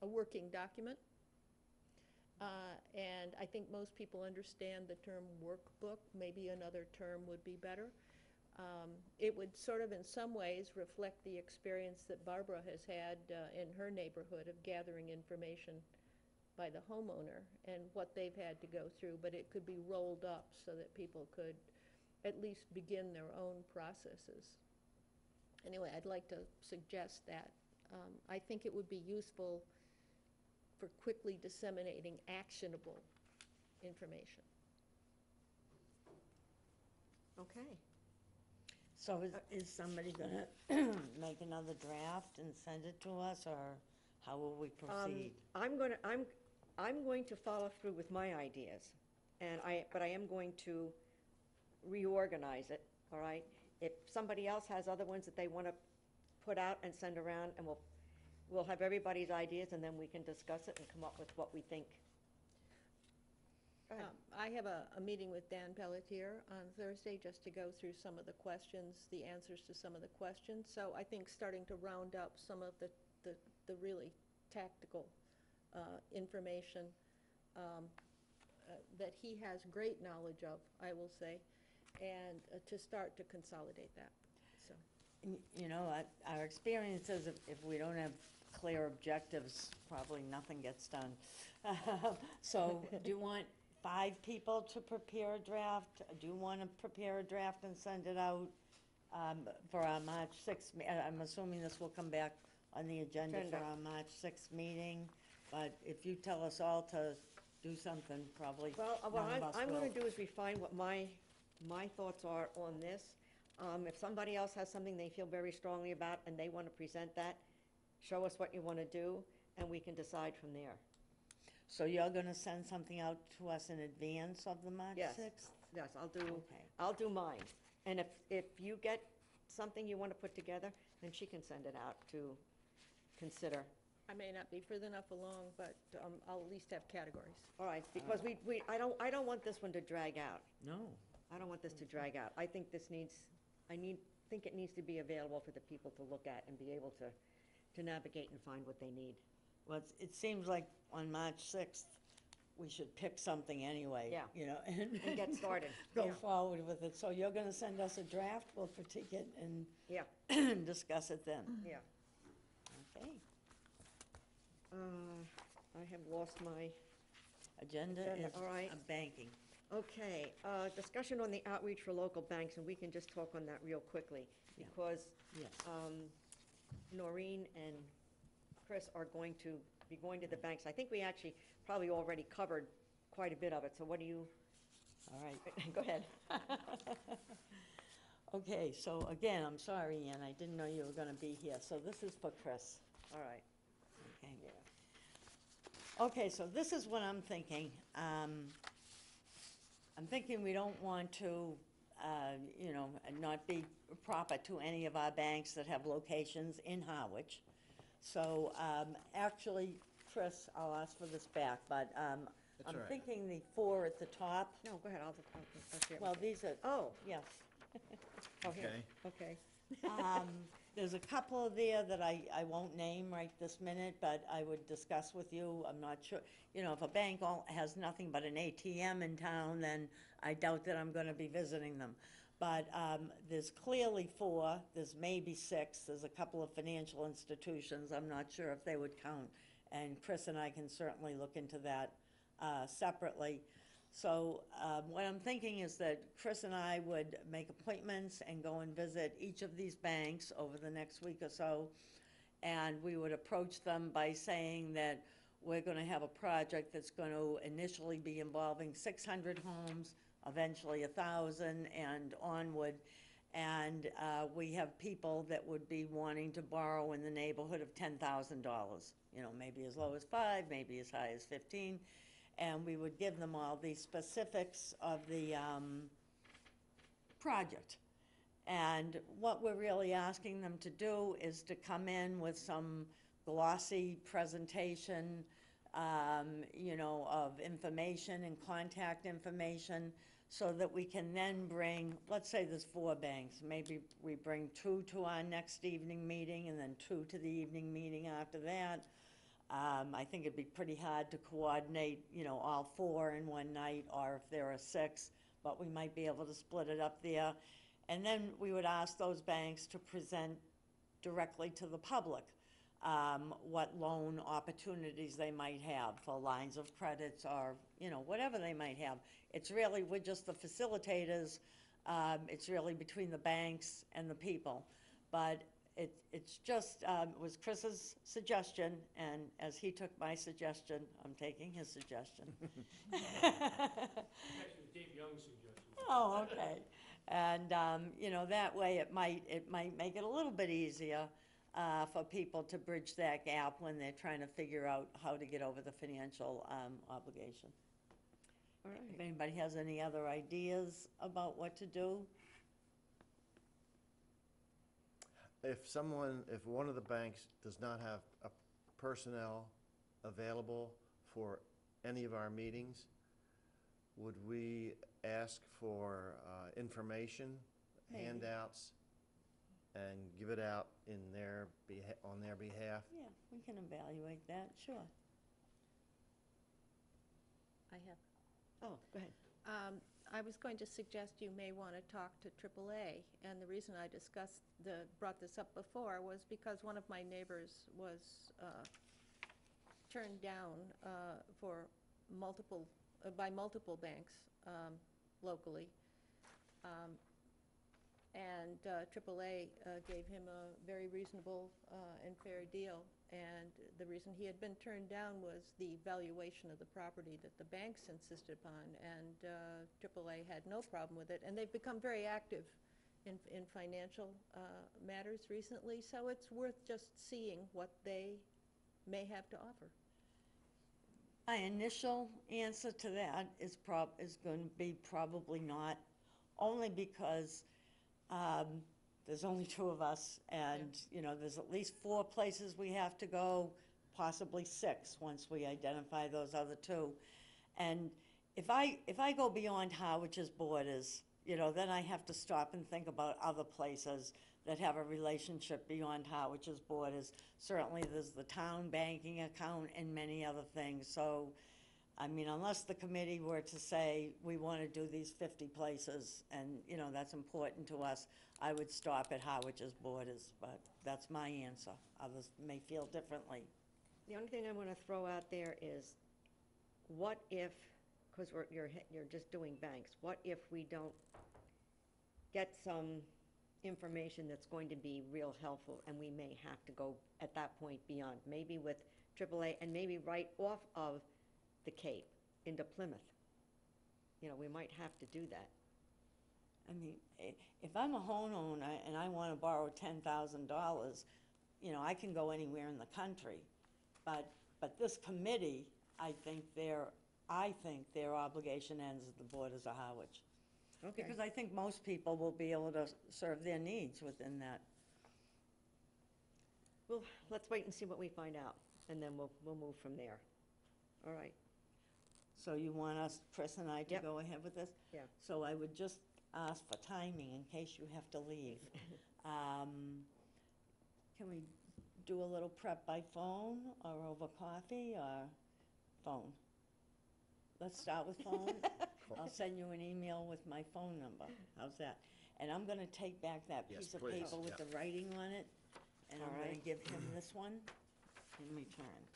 a working document. And I think most people understand the term workbook. Maybe another term would be better. It would sort of in some ways reflect the experience that Barbara has had in her neighborhood of gathering information by the homeowner and what they've had to go through, but it could be rolled up so that people could at least begin their own processes. Anyway, I'd like to suggest that. I think it would be useful for quickly disseminating actionable information. Okay. So is somebody gonna make another draft and send it to us, or how will we proceed? I'm going to follow through with my ideas, but I am going to reorganize it, all right? If somebody else has other ones that they want to put out and send around, and we'll have everybody's ideas, and then we can discuss it and come up with what we think. Go ahead. I have a meeting with Dan Pelletier on Thursday just to go through some of the questions, the answers to some of the questions. So I think starting to round up some of the really tactical information that he has great knowledge of, I will say, and to start to consolidate that. So, You know, our experience is if we don't have clear objectives, probably nothing gets done. So do you want 5 people to prepare a draft? Do you want to prepare a draft and send it out for our March 6th? I'm assuming this will come back on the agenda for our March 6th meeting, but if you tell us all to do something, probably Well, what none of us I'm will. going to do is refine what my thoughts are on this. If somebody else has something they feel very strongly about and they want to present that, show us what you want to do, and we can decide from there. So you're going to send something out to us in advance of the March 6th? Yes, Okay. I'll do mine. And if you get something you want to put together, then she can send it out to consider. I may not be further enough along, but I'll at least have categories. All right, because I don't want this one to drag out. No. I don't want this to drag out. I think think it needs to be available for the people to look at and be able to navigate and find what they need. Well, it seems like on March 6th, we should pick something anyway. Yeah. You know, and And get started. go Yeah. forward with it. So you're going to send us a draft, we'll critique it and Yeah, discuss it then. yeah. Okay. I have lost my, Agenda Agenda, is all right. banking. okay, discussion on the outreach for local banks, and we can just talk on that real quickly, Yeah. because Yes. Noreen and Chris are going to be going to the banks. I think we actually probably already covered quite a bit of it, so what do you, All right. go ahead. Okay, so again, I'm sorry, Ian, I didn't know you were going to be here. So this is for Chris. All right. Okay. Okay, so this is what I'm thinking. I'm thinking we don't want to, not be proper to any of our banks that have locations in Harwich. So actually, Chris, I'll ask for this back, but I'm all right. thinking the 4 at the top. No, go ahead, I'll share it Well, with you. these are, Oh, yes. oh, here, Okay. okay. There's a couple there that I won't name right this minute, but I would discuss with you. I'm not sure, if a bank has nothing but an ATM in town, then I doubt that I'm going to be visiting them. But there's clearly 4, there's maybe 6, there's a couple of financial institutions, I'm not sure if they would count. And Chris and I can certainly look into that separately. So what I'm thinking is that Chris and I would make appointments and go and visit each of these banks over the next week or so. And we would approach them by saying that we're going to have a project that's going to initially be involving 600 homes, eventually 1,000 and onward. And we have people that would be wanting to borrow in the neighborhood of $10,000, you know, maybe as low as 5, maybe as high as 15. And we would give them all the specifics of the project. And what we're really asking them to do is to come in with some glossy presentation, you know, of information and contact information, so that we can then bring, let's say there's 4 banks, maybe we bring 2 to our next evening meeting and then 2 to the evening meeting after that. I think it'd be pretty hard to coordinate, you know, all 4 in one night, or if there are 6, but we might be able to split it up there. And then we would ask those banks to present directly to the public what loan opportunities they might have for lines of credits, or, you know, whatever they might have. It's really, we're just the facilitators. It's really between the banks and the people. But it's just, it was Chris's suggestion, and as he took my suggestion, I'm taking his suggestion. Actually, Dave Young's suggestion. Oh, okay. And, you know, that way it might make it a little bit easier for people to bridge that gap when they're trying to figure out how to get over the financial obligation. All If right. anybody has any other ideas about what to do? If one of the banks does not have a personnel available for any of our meetings, would we ask for information, Maybe. handouts, and give it out in on their behalf? Yeah, we can evaluate that, sure. I have, Oh, go ahead. I was going to suggest you may want to talk to AAA, and the reason I brought this up before was because one of my neighbors was turned down by multiple banks locally. And AAA gave him a very reasonable and fair deal. And the reason he had been turned down was the valuation of the property that the banks insisted upon. And AAA had no problem with it. And they've become very active in financial matters recently. So it's worth just seeing what they may have to offer. My initial answer to that is going to be probably not, only because there's only 2 of us, and you know, there's at least 4 places we have to go, possibly 6 once we identify those other 2. And if I go beyond Harwich's borders, you know, then I have to stop and think about other places that have a relationship beyond Harwich's borders. Certainly, there's the town banking account and many other things. So, I mean, unless the committee were to say, we want to do these 50 places, and, you know, that's important to us, I would stop at Harwich's borders, but that's my answer. Others may feel differently. The only thing I want to throw out there is, what if, because you're just doing banks, what if we don't get some information that's going to be real helpful, and we may have to go at that point beyond, maybe with AAA, and maybe right off of the Cape into Plymouth. You know, we might have to do that. I mean, if I'm a homeowner and I want to borrow $10,000, you know, I can go anywhere in the country. But this committee, I think their obligation ends at the borders of Harwich. Okay. Because I think most people will be able to serve their needs within that. Well, let's wait and see what we find out, and then we'll move from there. All right. So you want us, Chris and I, to Yep. go ahead with this? Yeah. So I would just ask for timing in case you have to leave. Can we do a little prep by phone or over coffee or phone? Let's start with phone. I'll send you an email with my phone number. How's that? And I'm gonna take back that Yes, piece of please. paper with the writing on it, and I'm All gonna right. give him this one in return.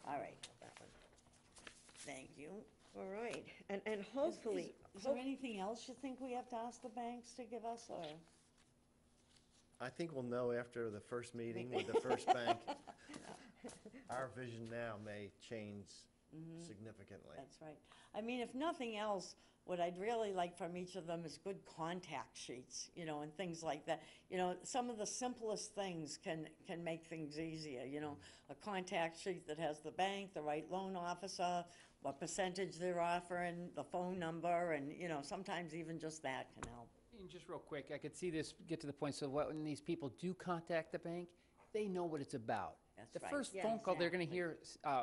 All right, That one. thank you. All right, and hopefully, Is there anything else you think we have to ask the banks to give us, or? I think we'll know after the first meeting with the first bank. Our vision now may change significantly. That's right. I mean, if nothing else, what I'd really like from each of them is good contact sheets, you know, and things like that. You know, some of the simplest things can make things easier, you know. A contact sheet that has the bank, the right loan officer, what percentage they're offering, the phone number, and, you know, sometimes even just that can help. And just real quick, I could see this get to the point, so when these people do contact the bank, they know what it's about. That's The right. first Yeah, phone call, they're gonna exactly. hear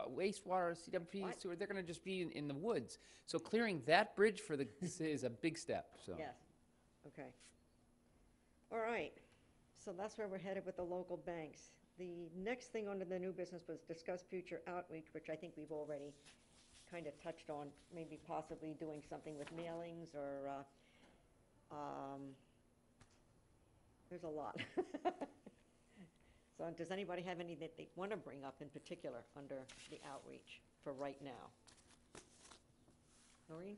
wastewater, CWP, What? sewer, they're gonna just be in the woods. So clearing that bridge for the, is a big step, so. Yes. okay. All right, so that's where we're headed with the local banks. The next thing under the new business was discuss future outreach, which I think we've already kind of touched on, maybe possibly doing something with mailings or, there's a lot. So does anybody have any that they want to bring up in particular under the outreach for right now? Noreen?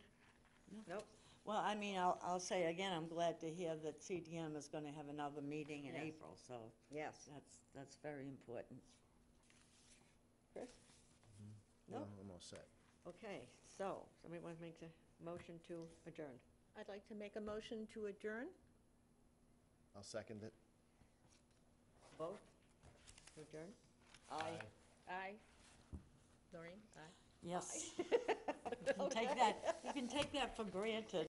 Nope. Well, I mean, I'll say again, I'm glad to hear that CDM is gonna have another meeting in Yes. April, so Yes. that's very important. Chris? No, No? I'm all set. Okay, so, somebody want to make a motion to adjourn? I'd like to make a motion to adjourn. I'll second it. Both? To adjourn? Aye. Aye. Noreen? Aye. Yes. You can take that for granted.